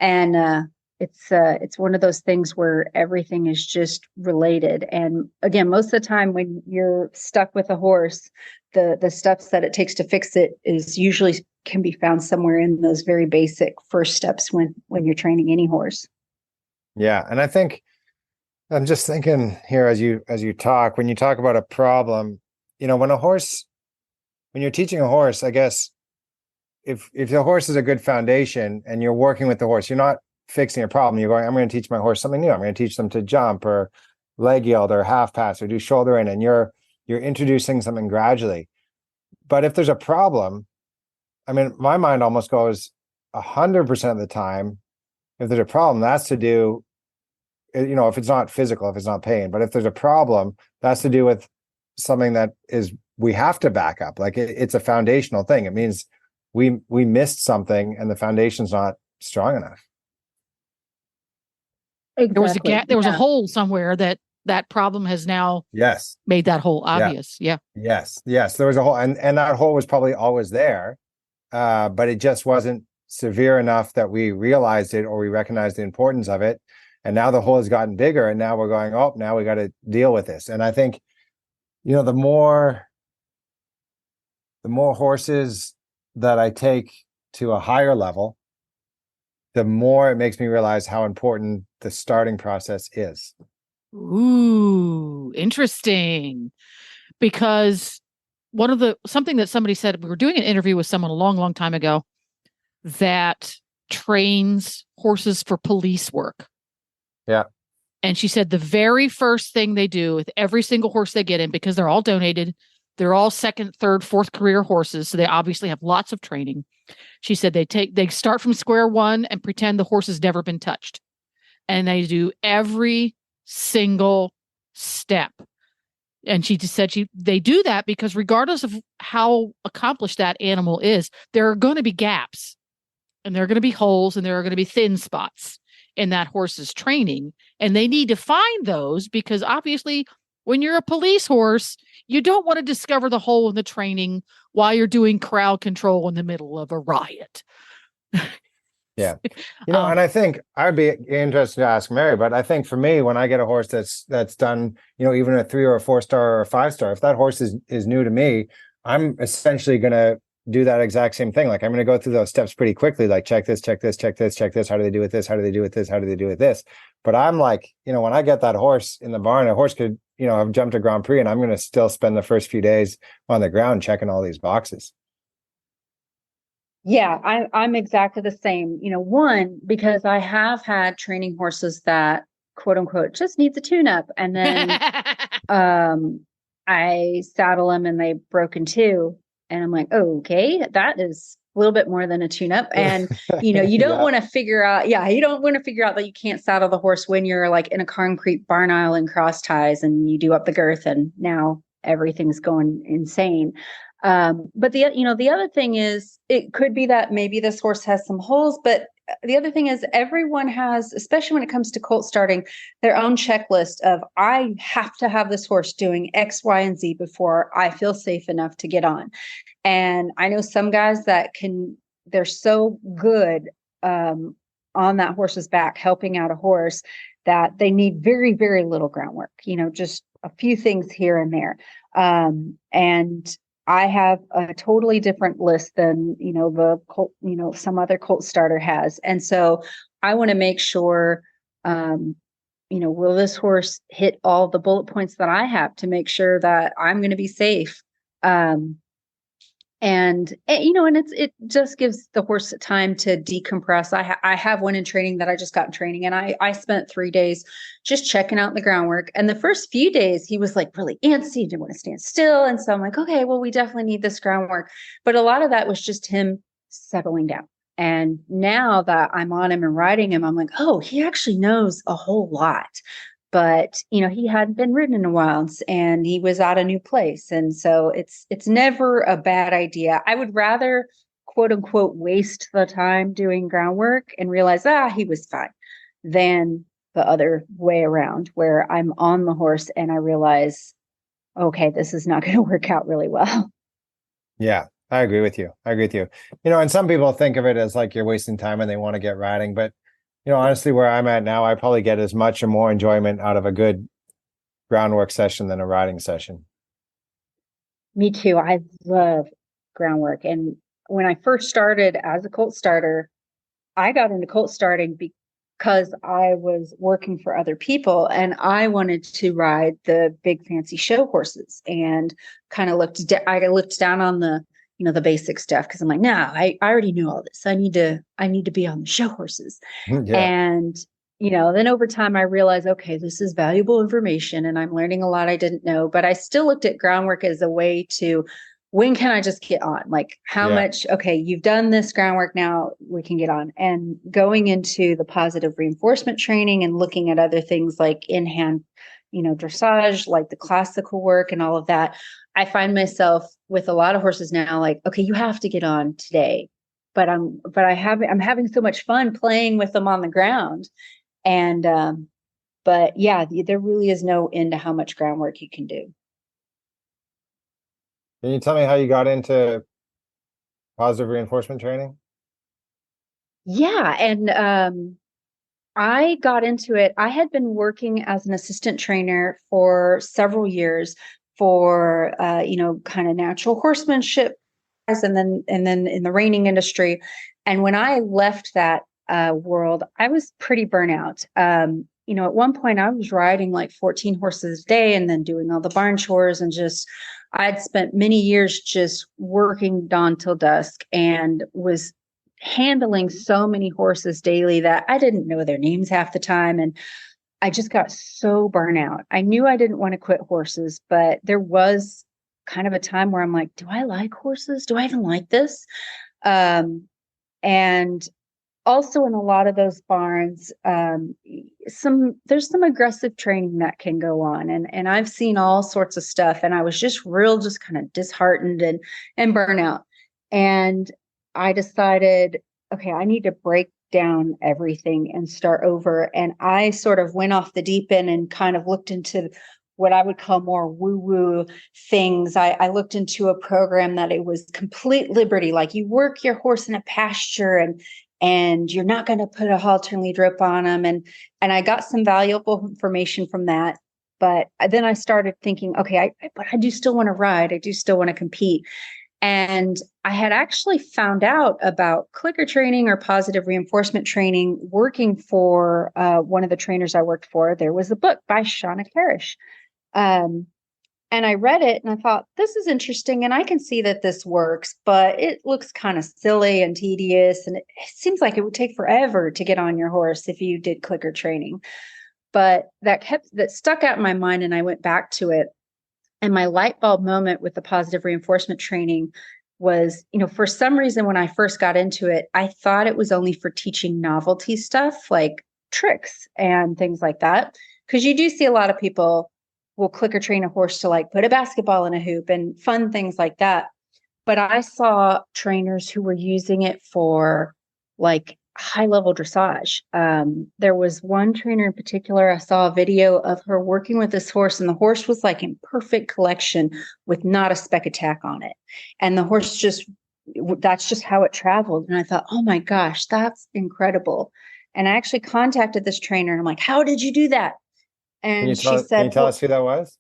And, it's one of those things where everything is just related. And again, most of the time when you're stuck with a horse, the steps that it takes to fix it is usually can be found somewhere in those very basic first steps when you're training any horse. Yeah. And I think I'm just thinking here as you talk, when you talk about a problem, when you're teaching a horse, I guess if the horse is a good foundation and you're working with the horse, you're not fixing a problem. You're going, I'm going to teach my horse something new. I'm going to teach them to jump or leg yield or half pass or do shoulder in, and you're introducing something gradually. But if there's a problem, I mean, my mind almost goes 100% of the time, if there's a problem, that's to do, if it's not physical, if it's not pain, but if there's a problem, that's to do with something that we have to back up. Like it's a foundational thing. It means we missed something and the foundation's not strong enough. Exactly. There was a gap. There was a hole somewhere that problem has now made that hole obvious. Yeah. Yes. There was a hole, and that hole was probably always there, but it just wasn't severe enough that we realized it or we recognized the importance of it. And now the hole has gotten bigger, and now we're going, now we got to deal with this. And I think, the more horses that I take to a higher level, the more it makes me realize how important the starting process is. Ooh, interesting. Because something that somebody said, we were doing an interview with someone a long, long time ago that trains horses for police work. Yeah. And she said the very first thing they do with every single horse they get in, because they're all donated, they're all second, third, fourth career horses, so they obviously have lots of training. She said they start from square one and pretend the horse has never been touched. And they do every single step. And she just said they do that because regardless of how accomplished that animal is, there are going to be gaps, and there are going to be holes, and there are going to be thin spots in that horse's training. And they need to find those, because obviously when you're a police horse, you don't want to discover the hole in the training while you're doing crowd control in the middle of a riot. Yeah. And I think I'd be interested to ask Mary, but I think for me, when I get a horse that's done, even a 3 or a 4-star or a 5-star, if that horse is new to me, I'm essentially going to do that exact same thing. Like, I'm going to go through those steps pretty quickly, like check this, check this, check this, check this. How do they do with this? How do they do with this? How do they do with this? But I'm like, when I get that horse in the barn, a horse could, have jumped a Grand Prix, and I'm going to still spend the first few days on the ground checking all these boxes. Yeah, I'm exactly the same. One, because I have had training horses that, quote unquote, just needs a tune-up. And then I saddle them and they broke in two. And I'm like, oh, okay, that is a little bit more than a tune-up. And, you don't want to figure out, you don't want to figure out that you can't saddle the horse when you're like in a concrete barn aisle and cross ties and you do up the girth and now everything's going insane. But the other thing is, it could be that maybe this horse has some holes, but the other thing is everyone has, especially when it comes to colt starting, their own checklist of, I have to have this horse doing X, Y, and Z before I feel safe enough to get on. And I know some guys that they're so good on that horse's back, helping out a horse, that they need very, very little groundwork, just a few things here and there. And I have a totally different list than, the colt, some other colt starter has. And so I want to make sure, will this horse hit all the bullet points that I have to make sure that I'm going to be safe? And it just gives the horse time to decompress. I have one in training that I just got in training, and I spent 3 days just checking out the groundwork. And the first few days he was like really antsy, didn't want to stand still. And so I'm like, okay, well, we definitely need this groundwork. But a lot of that was just him settling down. And now that I'm on him and riding him, I'm like, oh, he actually knows a whole lot. But, he hadn't been ridden in a while, and he was at a new place. And so it's never a bad idea. I would rather, quote unquote, waste the time doing groundwork and realize, he was fine, than the other way around, where I'm on the horse and I realize, okay, this is not going to work out really well. Yeah, I agree with you. And some people think of it as like you're wasting time and they want to get riding, but honestly, where I'm at now, I probably get as much or more enjoyment out of a good groundwork session than a riding session. Me too. I love groundwork. And when I first started as a colt starter, I got into colt starting because I was working for other people and I wanted to ride the big fancy show horses, and kind of I looked down on the the basic stuff, because I'm like, I already knew all this. I need to be on the show horses. Yeah. And, then over time I realized, okay, this is valuable information and I'm learning a lot I didn't know, but I still looked at groundwork as a way to, when can I just get on? Like how much, okay, you've done this groundwork, now we can get on. And going into the positive reinforcement training and looking at other things like in-hand, dressage, like the classical work and all of that, I find myself with a lot of horses now, like, okay, you have to get on today, but I'm having so much fun playing with them on the ground. And, but yeah, there really is no end to how much groundwork you can do. Can you tell me how you got into positive reinforcement training? Yeah. And, I got into it. I had been working as an assistant trainer for several years for, kind of natural horsemanship, and then in the reining industry. And when I left that world, I was pretty burnout. At one point I was riding like 14 horses a day and then doing all the barn chores, and I'd spent many years just working dawn till dusk and was handling so many horses daily that I didn't know their names half the time. And I just got so burnout. I knew I didn't want to quit horses, but there was kind of a time where I'm like, do I like horses? Do I even like this? And also in a lot of those barns, there's some aggressive training that can go on. And I've seen all sorts of stuff. And I was just kind of disheartened and burnout. And I decided, okay, I need to break down everything and start over. And I sort of went off the deep end and kind of looked into what I would call more woo-woo things. I looked into a program that it was complete liberty, like you work your horse in a pasture and you're not going to put a halter and lead rope on them. And I got some valuable information from that. But then I started thinking, okay, but I do still want to ride. I do still want to compete. And I had actually found out about clicker training or positive reinforcement training working for one of the trainers I worked for. There was a book by Shauna Parrish. And I read it and I thought, this is interesting. And I can see that this works, but it looks kind of silly and tedious. And it seems like it would take forever to get on your horse if you did clicker training. But that stuck out in my mind, and I went back to it. And my light bulb moment with the positive reinforcement training was, for some reason, when I first got into it, I thought it was only for teaching novelty stuff like tricks and things like that. Because you do see a lot of people will clicker train a horse to like put a basketball in a hoop and fun things like that. But I saw trainers who were using it for like high level dressage. There was one trainer in particular, I saw a video of her working with this horse, and the horse was like in perfect collection with not a speck of tack on it. And the horse that's just how it traveled. And I thought, oh my gosh, that's incredible. And I actually contacted this trainer and I'm like, how did you do that? And she said, can you tell us who that was?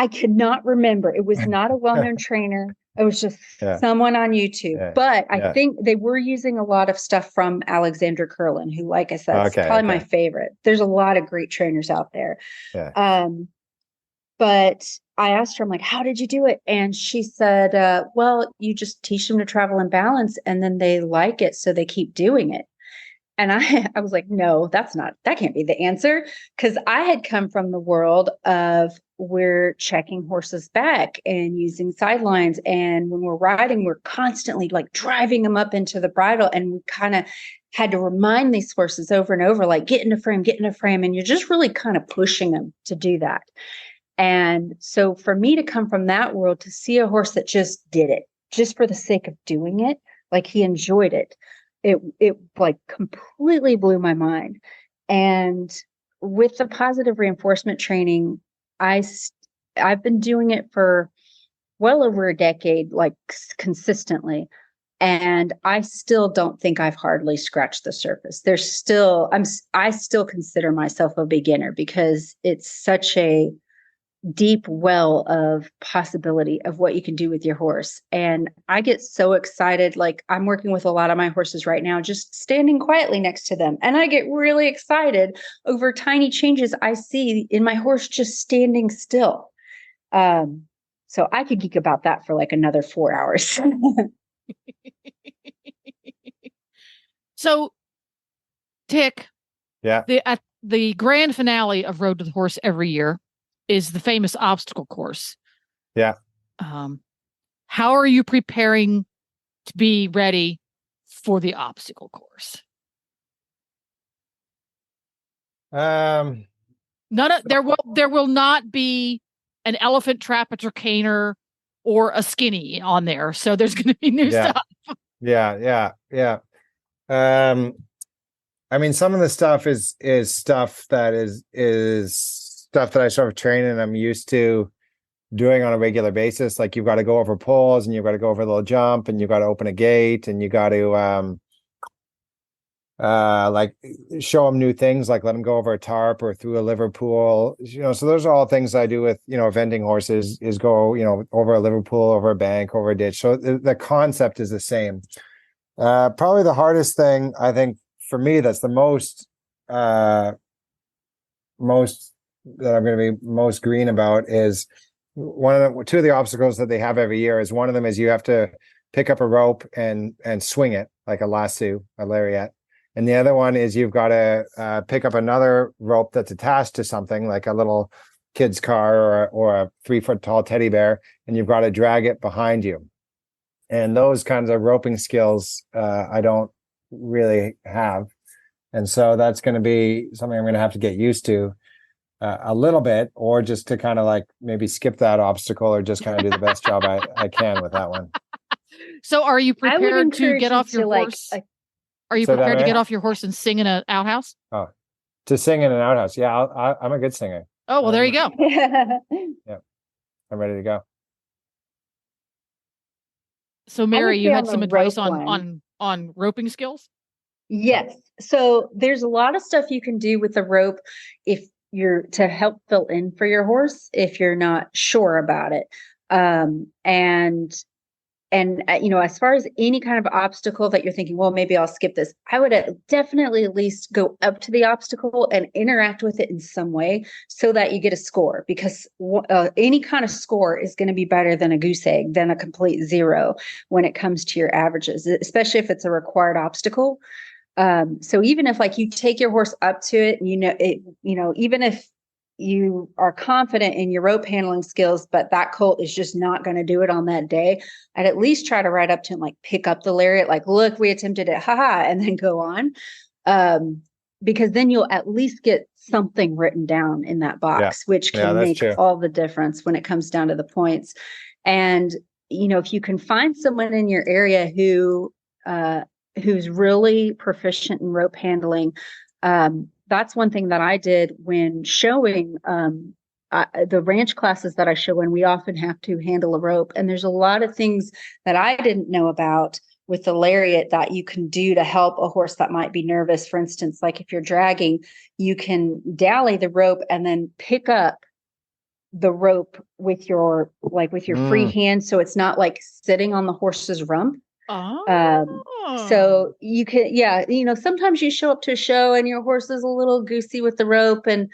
I could not remember. It was not a well-known trainer. It was just someone on YouTube. But I think they were using a lot of stuff from Alexandra Curlin, who, like I said, is probably my favorite. There's a lot of great trainers out there. Yeah. But I asked her, I'm like, how did you do it? And she said, well, you just teach them to travel in balance, and then they like it, so they keep doing it. And I was like, no, that can't be the answer. Because I had come from the world of, we're checking horses back and using sidelines. And when we're riding, we're constantly like driving them up into the bridle. And we kind of had to remind these horses over and over, like, get in a frame, get in a frame. And you're just really kind of pushing them to do that. And so for me to come from that world to see a horse that just did it just for the sake of doing it, like he enjoyed it, it like completely blew my mind. And with the positive reinforcement training, I've been doing it for well over a decade, like consistently. And I still don't think I've hardly scratched the surface. I still consider myself a beginner, because it's such a deep well of possibility of what you can do with your horse. And I get so excited. Like, I'm working with a lot of my horses right now, just standing quietly next to them. And I get really excited over tiny changes I see in my horse just standing still. So I could geek about that for like another 4 hours. So, Tik, Yeah. the grand finale of Road to the Horse every year is the famous obstacle course. Yeah. How are you preparing to be ready for the obstacle course? Um, There will not be an elephant trap, a tricaner, or a skinny on there. So there's going to be new stuff. Yeah. I mean, some of the stuff is stuff that is stuff that I sort of train and I'm used to doing on a regular basis. Like, you've got to go over poles, and you've got to go over a little jump, and you've got to open a gate, and you got to like show them new things, like let them go over a tarp or through a Liverpool. So those are all things I do with eventing horses, is go over a Liverpool, over a bank, over a ditch. So the concept is the same. Probably the hardest thing, I think, for me, that's the most that I'm going to be most green about, is two of the obstacles that they have every year. Is one of them is you have to pick up a rope and swing it like a lasso, a lariat. And the other one is you've got to pick up another rope that's attached to something like a little kid's car or a 3-foot tall teddy bear, and you've got to drag it behind you. And those kinds of roping skills, I don't really have. And so that's going to be something I'm going to have to get used to a little bit, or just to kind of like maybe skip that obstacle, or just kind of do the best job I can with that one. So are you prepared to get off your horse? Are you prepared to get off your horse and sing in an outhouse? Oh, to sing in an outhouse. Yeah, I'm a good singer. Oh, well, there you go. Yeah, I'm ready to go. So Mary, you had some advice on roping skills? Yes. So there's a lot of stuff you can do with the rope if you're to help fill in for your horse if you're not sure about it. And as far as any kind of obstacle that you're thinking, well, maybe I'll skip this, I would definitely at least go up to the obstacle and interact with it in some way so that you get a score, because any kind of score is going to be better than a goose egg, than a complete zero when it comes to your averages, especially if it's a required obstacle. So even if like you take your horse up to it, and even if you are confident in your rope handling skills, but that colt is just not going to do it on that day, I'd at least try to ride up to him, like pick up the lariat, like, look, we attempted it, haha, and then go on. Because then you'll at least get something written down in that box, which can make all the difference when it comes down to the points. And, if you can find someone in your area who's really proficient in rope handling, that's one thing that I did when showing the ranch classes that I show in. We often have to handle a rope, and there's a lot of things that I didn't know about with the lariat that you can do to help a horse that might be nervous. For instance, like if you're dragging, you can dally the rope and then pick up the rope with your free hand, so it's not like sitting on the horse's rump. So you can, sometimes you show up to a show and your horse is a little goosey with the rope, and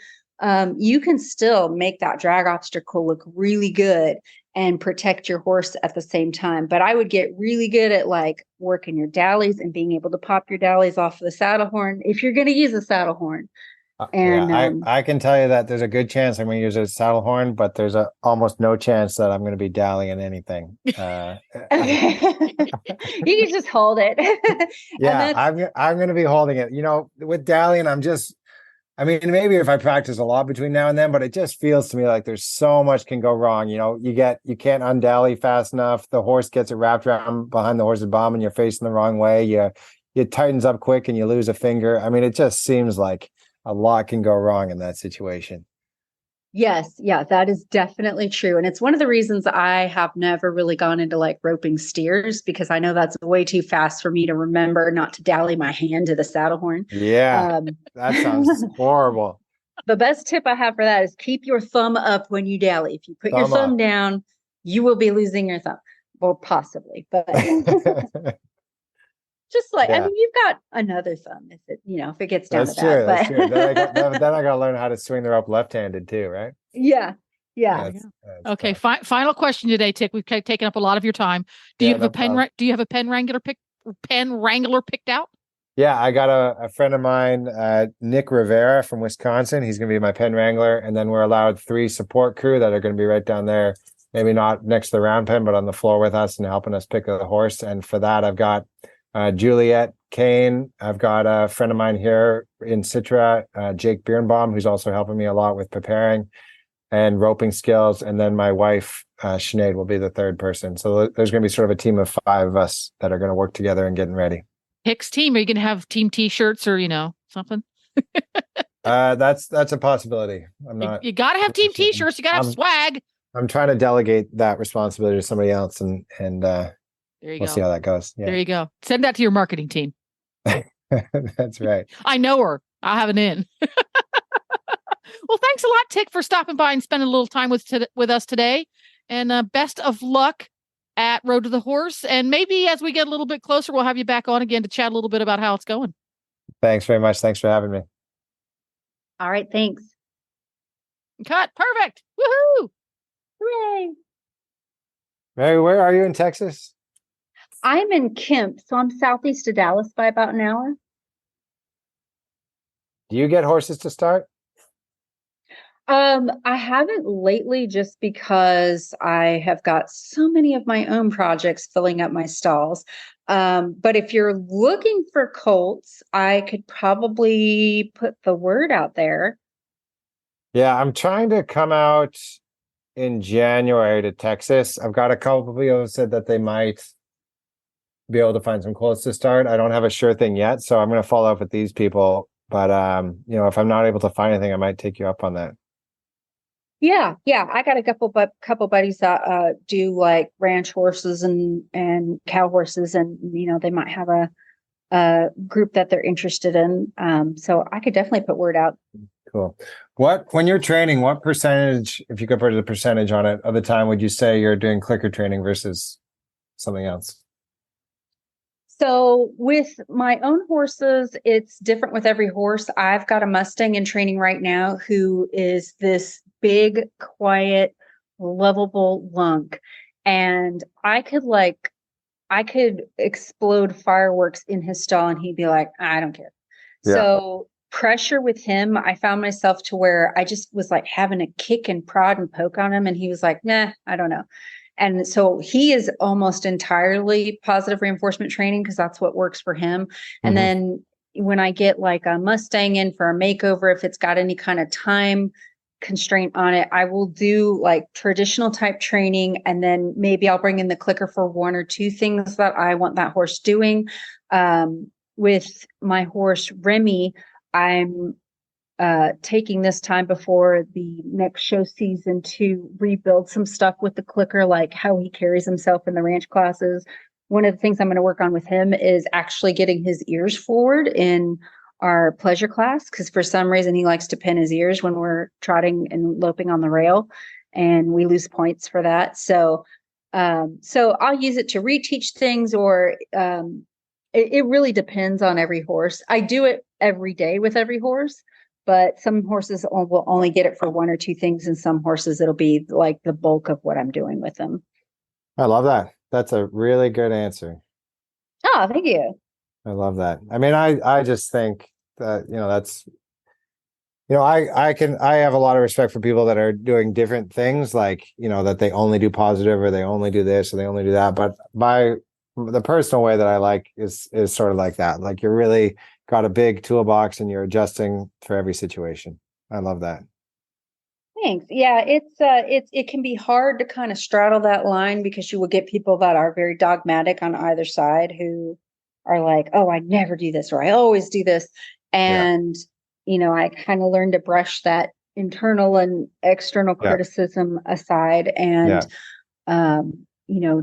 you can still make that drag obstacle look really good and protect your horse at the same time. But I would get really good at like working your dallies and being able to pop your dallies off of the saddle horn if you're going to use a saddle horn. And I can tell you that there's a good chance I'm going to use a saddle horn, but there's almost no chance that I'm going to be dallying anything. you can just hold it. Yeah, I'm going to be holding it. With dallying, maybe if I practice a lot between now and then, but it just feels to me like there's so much can go wrong. You can't undally fast enough. The horse gets it wrapped around behind the horse's bum and you're facing the wrong way. It tightens up quick and you lose a finger. I mean, it just seems like a lot can go wrong in that situation. Yes. Yeah, that is definitely true. And it's one of the reasons I have never really gone into like roping steers, because I know that's way too fast for me to remember not to dally my hand to the saddle horn. Yeah, that sounds horrible. The best tip I have for that is keep your thumb up when you dally. If you put your thumb down, you will be losing your thumb. Well, possibly, but just like, I mean, you've got another thumb if it gets down to that. That's true. Then I got to learn how to swing the rope left-handed too, right? Yeah. That's okay. Final question today, Tik. We've taken up a lot of your time. Do you have a pen wrangler picked out? Yeah, I got a friend of mine, Nick Rivera from Wisconsin. He's going to be my pen wrangler, and then we're allowed 3 support crew that are going to be right down there. Maybe not next to the round pen, but on the floor with us and helping us pick the horse. And for that, I've got Juliet Kane. I've got a friend of mine here in Citra, Jake Birnbaum, who's also helping me a lot with preparing and roping skills. And then my wife, Sinead, will be the third person. So there's going to be sort of a team of 5 of us that are going to work together and getting ready. Tik's team. Are you going to have team T-shirts or something? That's a possibility. I'm not. You got to have team T-shirts. You got to have swag. I'm trying to delegate that responsibility to somebody else, and we'll see how that goes. Yeah. There you go. Send that to your marketing team. That's right. I know her. I'll have an in. Well, thanks a lot, Tik, for stopping by and spending a little time with us today. And best of luck at Road to the Horse. And maybe as we get a little bit closer, we'll have you back on again to chat a little bit about how it's going. Thanks very much. Thanks for having me. All right. Thanks. Cut. Perfect. Woohoo. Hooray. Mary, where are you in Texas? I'm in Kemp, so I'm southeast of Dallas by about an hour. Do you get horses to start? I haven't lately just because I have got so many of my own projects filling up my stalls. But if you're looking for colts, I could probably put the word out there. Yeah, I'm trying to come out in January to Texas. I've got a couple of people who said that they might be able to find some colts to start. I don't have a sure thing yet, so I'm going to follow up with these people. But if I'm not able to find anything, I might take you up on that. Yeah. I got a couple buddies that do like ranch horses and cow horses, and they might have a group that they're interested in. So I could definitely put word out. Cool. When you're training, what percentage, if you could put a percentage on it, of the time would you say you're doing clicker training versus something else? So with my own horses, it's different with every horse. I've got a Mustang in training right now who is this big, quiet, lovable lunk. And I could explode fireworks in his stall and he'd be like, I don't care. Yeah. So pressure with him, I found myself to where I just was like having to kick and prod and poke on him. And he was like, nah, I don't know. And so he is almost entirely positive reinforcement training because that's what works for him. And then when I get like a Mustang in for a makeover, if it's got any kind of time constraint on it, I will do like traditional type training. And then maybe I'll bring in the clicker for 1 or 2 things that I want that horse doing. With my horse Remy, I'm taking this time before the next show season to rebuild some stuff with the clicker, like how he carries himself in the ranch classes. One of the things I'm going to work on with him is actually getting his ears forward in our pleasure class, because for some reason he likes to pin his ears when we're trotting and loping on the rail. and we lose points for that. So I'll use it to reteach things, or it really depends on every horse. I do it every day with every horse, but some horses will only get it for one or two things, and some horses it'll be like the bulk of what I'm doing with them. I love that. That's a really good answer. Oh, thank you. I love that. I mean, I just think that, that's, I have a lot of respect for people that are doing different things, like, that they only do positive, or they only do this, or they only do that. But the personal way that I like is sort of like that. Like, you're really got a big toolbox and you're adjusting for every situation. I love that. Thanks. Yeah, it can be hard to kind of straddle that line, because you will get people that are very dogmatic on either side, who are like, oh, I never do this, or I always do this. And, I kind of learned to brush that internal and external criticism aside, and,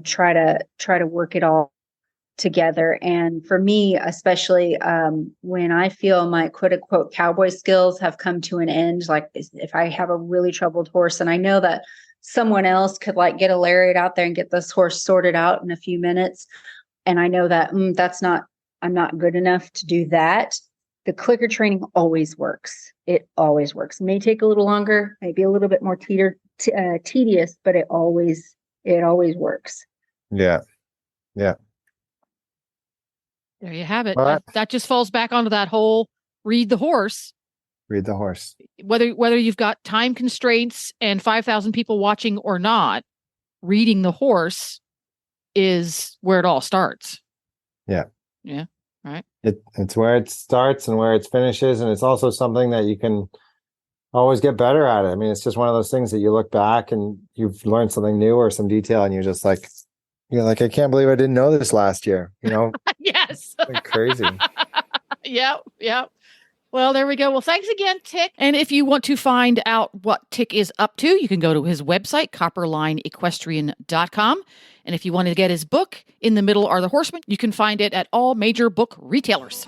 try to work it all together. And for me, especially when I feel my quote unquote cowboy skills have come to an end, like if I have a really troubled horse and I know that someone else could like get a lariat out there and get this horse sorted out in a few minutes, and I know that I'm not good enough to do that, the clicker training always works. It always works. It may take a little longer, maybe a little bit more tedious, but it always works. Yeah. There you have it. Well, That just falls back onto that whole read the horse. Read the horse. Whether you've got time constraints and 5,000 people watching or not, reading the horse is where it all starts. Yeah. Yeah. Right. It's where it starts and where it finishes. And it's also something that you can always get better at it. I mean, it's just one of those things that you look back and you've learned something new or some detail, and you're just like, I can't believe I didn't know this last year, Yes. Like crazy. Yeah. Well, there we go. Well, thanks again, Tik. And if you want to find out what Tik is up to, you can go to his website, copperlineequestrian.com. And if you want to get his book, In the Middle Are the Horsemen, you can find it at all major book retailers.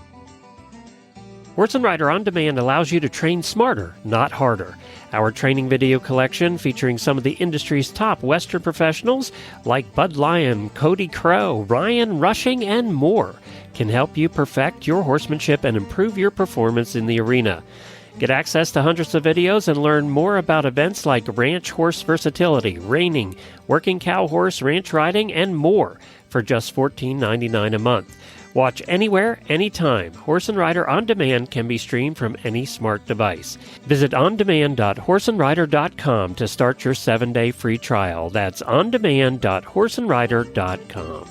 Horse and Rider On Demand allows you to train smarter, not harder. Our training video collection, featuring some of the industry's top Western professionals like Bud Lyon, Cody Crow, Ryan Rushing, and more, can help you perfect your horsemanship and improve your performance in the arena. Get access to hundreds of videos and learn more about events like ranch horse versatility, reining, working cow horse ranch riding, and more for just $14.99 a month. Watch anywhere, anytime. Horse and Rider On Demand can be streamed from any smart device. Visit ondemand.horseandrider.com to start your 7-day free trial. That's ondemand.horseandrider.com.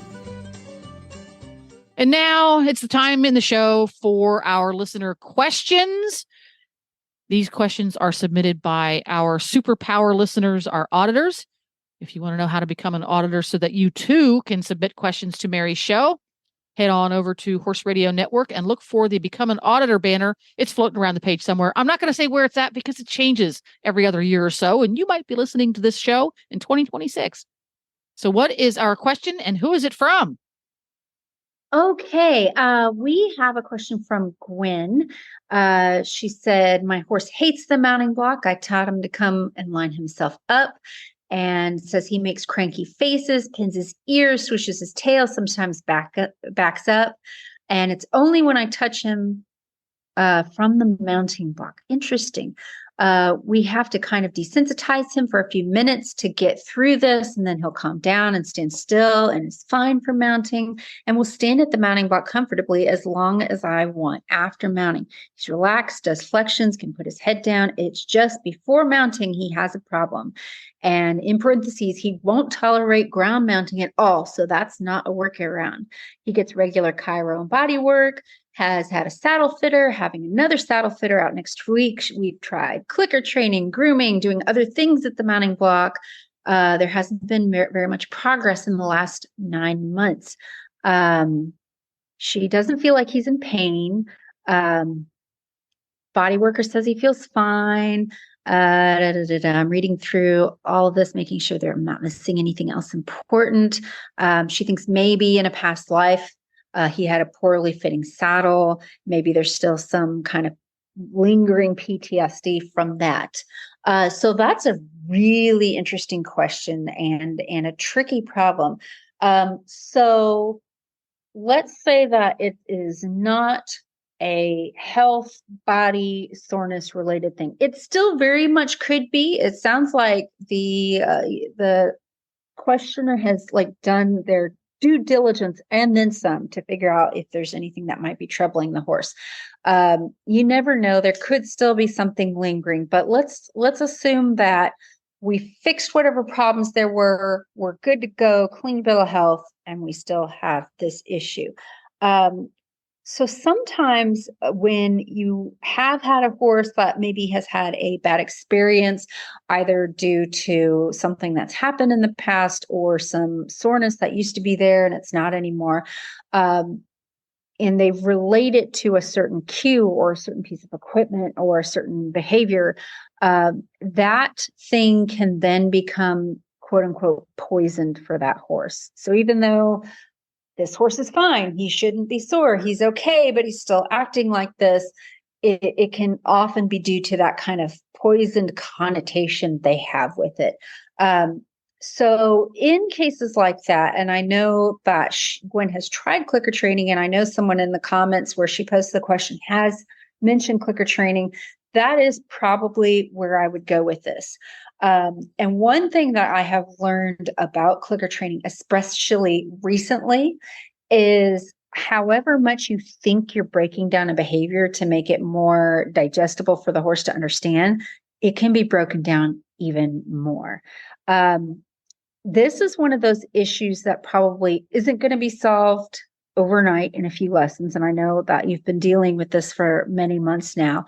And now it's the time in the show for our listener questions. These questions are submitted by our superpower listeners, our auditors. If you want to know how to become an auditor so that you too can submit questions to Mary's show, head on over to Horse Radio Network and look for the Become an Auditor banner. It's floating around the page somewhere. I'm not going to say where it's at because it changes every other year or so, and you might be listening to this show in 2026. So what is our question and who is it from? Okay, we have a question from Gwen. She said, my horse hates the mounting block. I taught him to come and line himself up, and says he makes cranky faces, pins his ears, swishes his tail, sometimes backs up. And it's only when I touch him from the mounting block. Interesting. We have to kind of desensitize him for a few minutes to get through this, and then he'll calm down and stand still and is fine for mounting, and will stand at the mounting block comfortably as long as I want after mounting. He's relaxed, does flexions, can put his head down. It's just before mounting he has a problem. And in parentheses, he won't tolerate ground mounting at all, so that's not a workaround. He gets regular chiro and body work, has had a saddle fitter, having another saddle fitter out next week. We've tried clicker training, grooming, doing other things at the mounting block. There hasn't been very much progress in the last 9 months. She doesn't feel like he's in pain. Body worker says he feels fine. I'm reading through all of this, making sure that I'm not missing anything else important. She thinks maybe in a past life, he had a poorly fitting saddle. Maybe there's still some kind of lingering PTSD from that? So that's a really interesting question and a tricky problem. So let's say that it is not a health body soreness related thing. It still very much could be. It sounds like the questioner has like done their due diligence and then some to figure out if there's anything that might be troubling the horse. You never know. There could still be something lingering, but let's assume that we fixed whatever problems there were. We're good to go, clean bill of health, and we still have this issue. So sometimes when you have had a horse that maybe has had a bad experience, either due to something that's happened in the past or some soreness that used to be there and it's not anymore, and they relate it to a certain cue or a certain piece of equipment or a certain behavior, that thing can then become, quote unquote, poisoned for that horse. So even though this horse is fine, he shouldn't be sore, he's okay, but he's still acting like this, it can often be due to that kind of poisoned connotation they have with it. So in cases like that, and I know that Gwen has tried clicker training, and I know someone in the comments where she posted the question has mentioned clicker training, that is probably where I would go with this. And one thing that I have learned about clicker training, especially recently, is however much you think you're breaking down a behavior to make it more digestible for the horse to understand, it can be broken down even more. This is one of those issues that probably isn't going to be solved overnight in a few lessons. And I know that you've been dealing with this for many months now.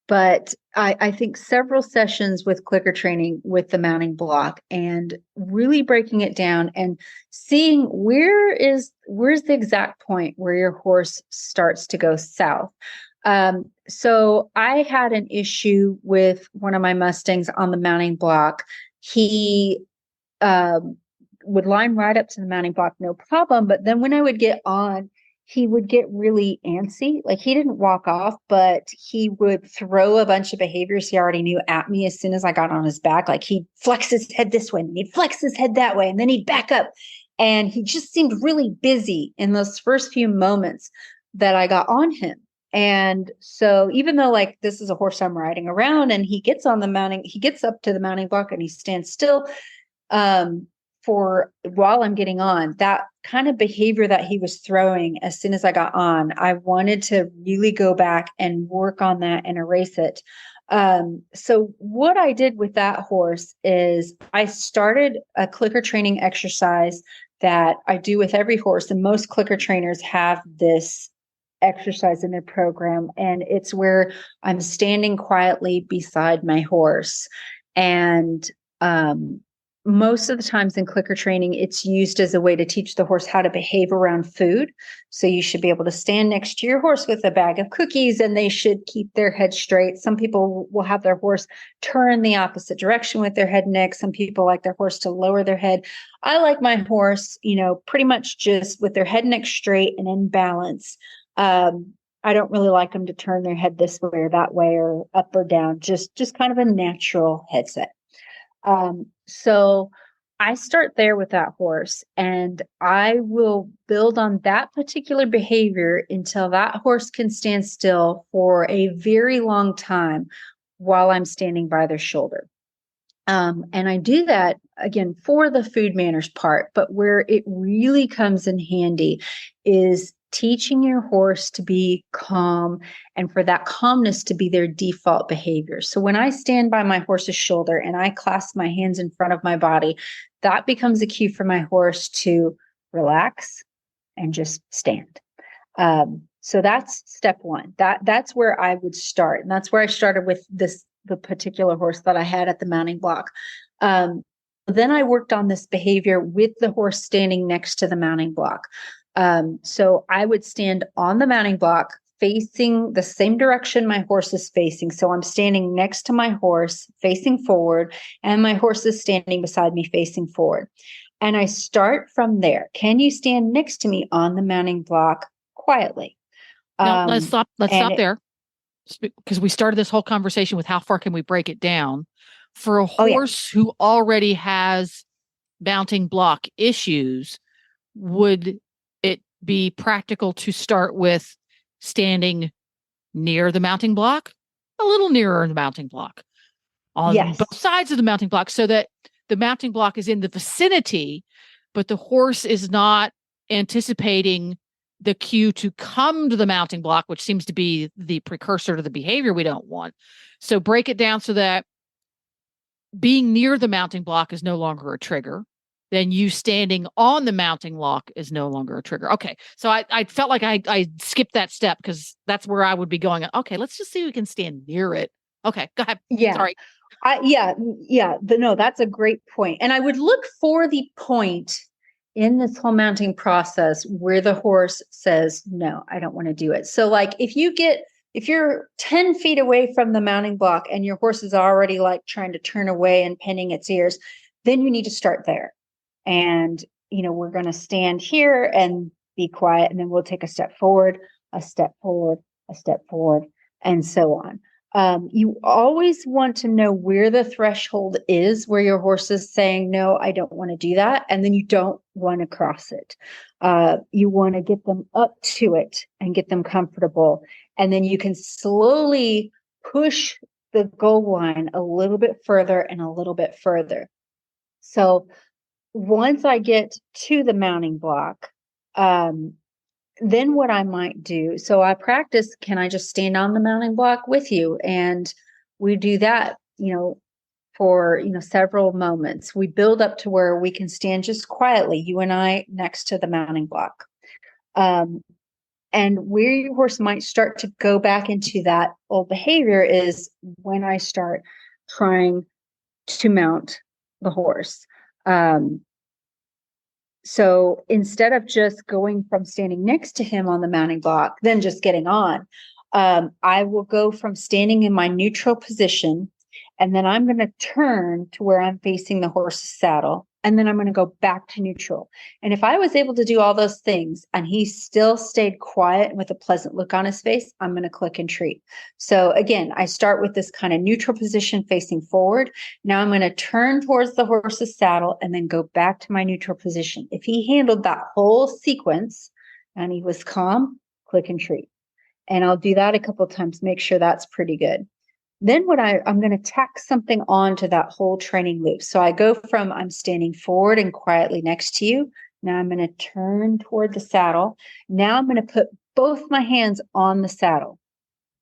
But I think several sessions with clicker training with the mounting block and really breaking it down and seeing where's the exact point where your horse starts to go south. So I had an issue with one of my Mustangs on the mounting block. He would line right up to the mounting block, no problem. But then when I would get on, he would get really antsy. Like, he didn't walk off, but he would throw a bunch of behaviors he already knew at me as soon as I got on his back. Like, he'd flex his head this way and he'd flex his head that way, and then he'd back up. And he just seemed really busy in those first few moments that I got on him. And so even though, like, this is a horse I'm riding around and he gets on the mounting, he gets up to the mounting block and he stands still, for while I'm getting on, that kind of behavior that he was throwing as soon as I got on, I wanted to really go back and work on that and erase it. So what I did with that horse is I started a clicker training exercise that I do with every horse. And most clicker trainers have this exercise in their program. And it's where I'm standing quietly beside my horse. And, most of the times in clicker training, it's used as a way to teach the horse how to behave around food. So you should be able to stand next to your horse with a bag of cookies and they should keep their head straight. Some people will have their horse turn the opposite direction with their head next. Some people like their horse to lower their head. I like my horse, pretty much just with their head neck straight and in balance. I don't really like them to turn their head this way or that way or up or down, just kind of a natural headset. So I start there with that horse and I will build on that particular behavior until that horse can stand still for a very long time while I'm standing by their shoulder. And I do that again for the food manners part, but where it really comes in handy is teaching your horse to be calm and for that calmness to be their default behavior. So when I stand by my horse's shoulder and I clasp my hands in front of my body, that becomes a cue for my horse to relax and just stand. So that's step one. That's where I would start. And that's where I started with the particular horse that I had at the mounting block. Then I worked on this behavior with the horse standing next to the mounting block. So I would stand on the mounting block facing the same direction my horse is facing. So I'm standing next to my horse facing forward and my horse is standing beside me facing forward. And I start from there. Can you stand next to me on the mounting block quietly? Now, let's stop and there, because we started this whole conversation with how far can we break it down. For a horse who already has mounting block issues, would it be practical to start with standing near the mounting block, a little nearer the mounting block, on both sides of the mounting block, so that the mounting block is in the vicinity, but the horse is not anticipating the cue to come to the mounting block, which seems to be the precursor to the behavior we don't want. So break it down so that being near the mounting block is no longer a trigger. Then you standing on the mounting block is no longer a trigger. Okay. So I felt like I skipped that step, because that's where I would be going. Okay, let's just see if we can stand near it. Okay, go ahead. Yeah. Sorry. No, that's a great point. And I would look for the point in this whole mounting process where the horse says, no, I don't want to do it. So like if you're 10 feet away from the mounting block and your horse is already like trying to turn away and pinning its ears, then you need to start there. And, we're going to stand here and be quiet, and then we'll take a step forward, a step forward, a step forward, and so on. You always want to know where the threshold is, where your horse is saying, no, I don't want to do that. And then you don't want to cross it. You want to get them up to it and get them comfortable. And then you can slowly push the goal line a little bit further and a little bit further. So once I get to the mounting block, then what I might do, so I practice, can I just stand on the mounting block with you? And we do that, for, several moments. We build up to where we can stand just quietly, you and I, next to the mounting block. And where your horse might start to go back into that old behavior is when I start trying to mount the horse. So instead of just going from standing next to him on the mounting block, then just getting on, I will go from standing in my neutral position, and then I'm going to turn to where I'm facing the horse's saddle, and then I'm going to go back to neutral. And if I was able to do all those things and he still stayed quiet with a pleasant look on his face, I'm going to click and treat. So again, I start with this kind of neutral position facing forward. Now I'm going to turn towards the horse's saddle and then go back to my neutral position. If he handled that whole sequence and he was calm, click and treat. And I'll do that a couple of times, make sure that's pretty good. Then I'm going to tack something on to that whole training loop. So I go from I'm standing forward and quietly next to you. Now I'm going to turn toward the saddle. Now I'm going to put both my hands on the saddle.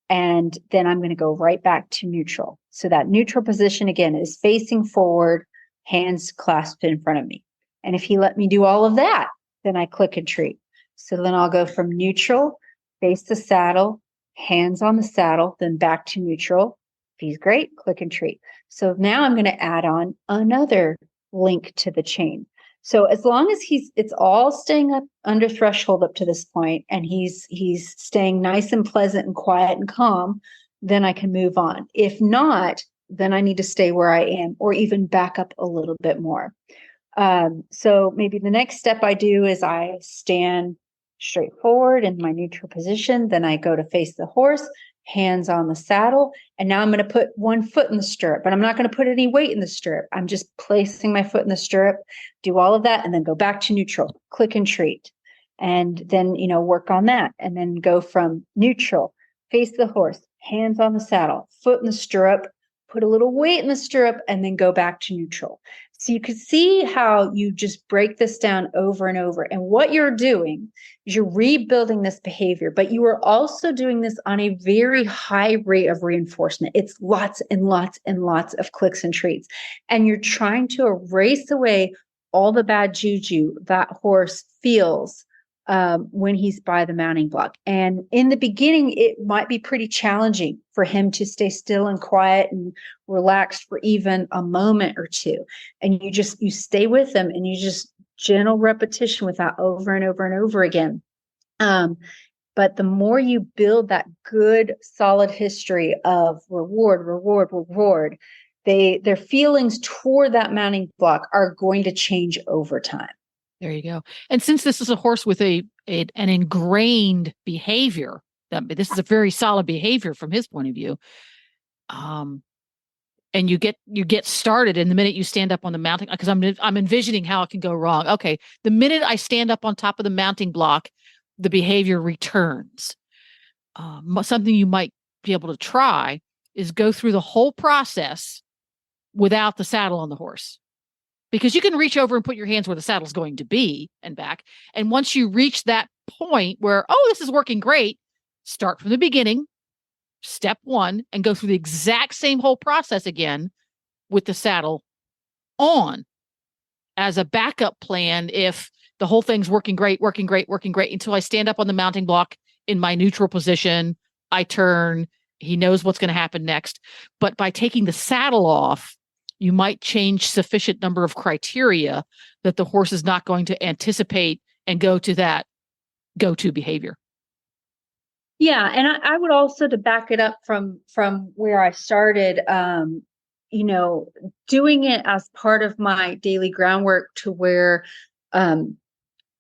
And then I'm going to go right back to neutral. So that neutral position again is facing forward, hands clasped in front of me. And if he let me do all of that, then I click and treat. So then I'll go from neutral, face the saddle, hands on the saddle, then back to neutral. If he's great, click and treat. So now I'm going to add on another link to the chain. So as long as it's all staying up under threshold up to this point, and he's staying nice and pleasant and quiet and calm, then I can move on. If not, then I need to stay where I am or even back up a little bit more. So maybe the next step I do is I stand straight forward in my neutral position. Then I go to face the horse, hands on the saddle. And now I'm going to put one foot in the stirrup, but I'm not going to put any weight in the stirrup. I'm just placing my foot in the stirrup, do all of that, and then go back to neutral, click and treat. And then, work on that. And then go from neutral, face the horse, hands on the saddle, foot in the stirrup, put a little weight in the stirrup, and then go back to neutral. So you can see how you just break this down over and over. And what you're doing is you're rebuilding this behavior, but you are also doing this on a very high rate of reinforcement. It's lots and lots and lots of clicks and treats. And you're trying to erase away all the bad juju that horse feels when he's by the mounting block. And in the beginning, it might be pretty challenging for him to stay still and quiet and relaxed for even a moment or two. And you stay with him and you just gentle repetition with that over and over and over again. But the more you build that good, solid history of reward, their feelings toward that mounting block are going to change over time. There you go. And since this is a horse with an ingrained behavior, This is a very solid behavior from his point of view. And you get started, and the minute you stand up on the mounting, because I'm envisioning how it can go wrong. Okay, the minute I stand up on top of the mounting block, the behavior returns. Something you might be able to try is go through the whole process without the saddle on the horse, because you can reach over and put your hands where the saddle's going to be and back. And once you reach that point where, oh, this is working great, start from the beginning, step one, and go through the exact same whole process again with the saddle on as a backup plan if the whole thing's working great until I stand up on the mounting block in my neutral position. I turn. He knows what's going to happen next. But by taking the saddle off, you might change sufficient number of criteria that the horse is not going to anticipate and go to that go-to behavior. Yeah. And I would also, to back it up from where I started, doing it as part of my daily groundwork to where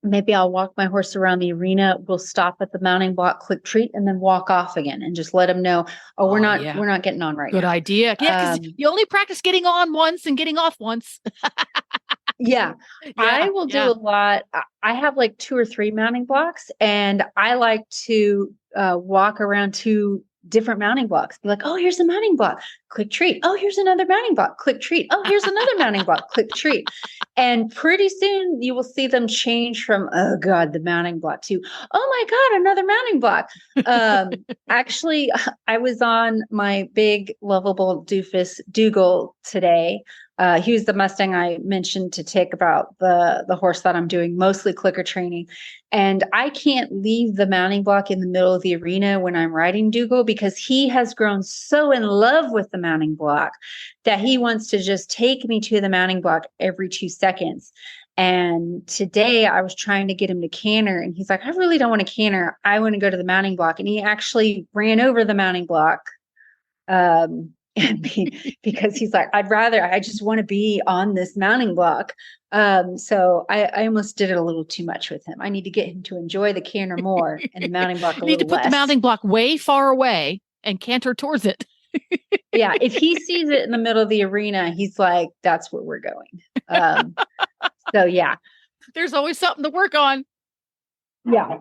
maybe I'll walk my horse around the arena. We'll stop at the mounting block, click treat, and then walk off again, and just let them know, we're not getting on right now. Good idea. Yeah, because you only practice getting on once and getting off once. Yeah, I will do a lot. I have like 2 or 3 mounting blocks, and I like to walk around 2 different mounting blocks. Be like, oh, here's the mounting block, click treat. Oh, here's another mounting block, click treat. Oh, here's another mounting block, click treat. And pretty soon you will see them change from, oh God, the mounting block to, oh my God, another mounting block. Actually, I was on my big lovable doofus Dougal today. He was the Mustang I mentioned to Tik about the horse that I'm doing mostly clicker training. And I can't leave the mounting block in the middle of the arena when I'm riding Dougal, because he has grown so in love with the mounting block that he wants to just take me to the mounting block every 2 seconds. And today I was trying to get him to canter, and he's like, I really don't want to canter. I want to go to the mounting block. And he actually ran over the mounting block. Because he's like, I just want to be on this mounting block. So I almost did it a little too much with him. I need to get him to enjoy the canter more and the mounting block a little less. You need to put the mounting block way far away and canter towards it. Yeah. If he sees it in the middle of the arena, he's like, that's where we're going. So yeah. There's always something to work on. Yeah.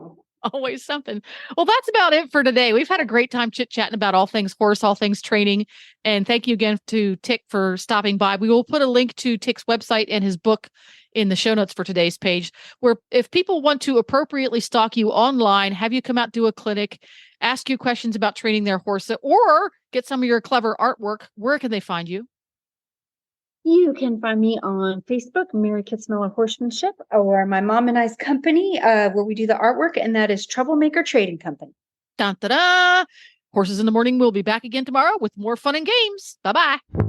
Always something. Well, that's about it for today. We've had a great time chit-chatting about all things horse, all things training. And thank you again to Tik for stopping by. We will put a link to Tik's website and his book in the show notes for today's page, where if people want to appropriately stalk you online, have you come out, do a clinic, ask you questions about training their horse, or get some of your clever artwork, where can they find you? You can find me on Facebook, Mary Kitzmiller Horsemanship, or my mom and I's company, where we do the artwork, and that is Troublemaker Trading Company. Dun, da, da. Horses in the Morning will be back again tomorrow with more fun and games. Bye-bye.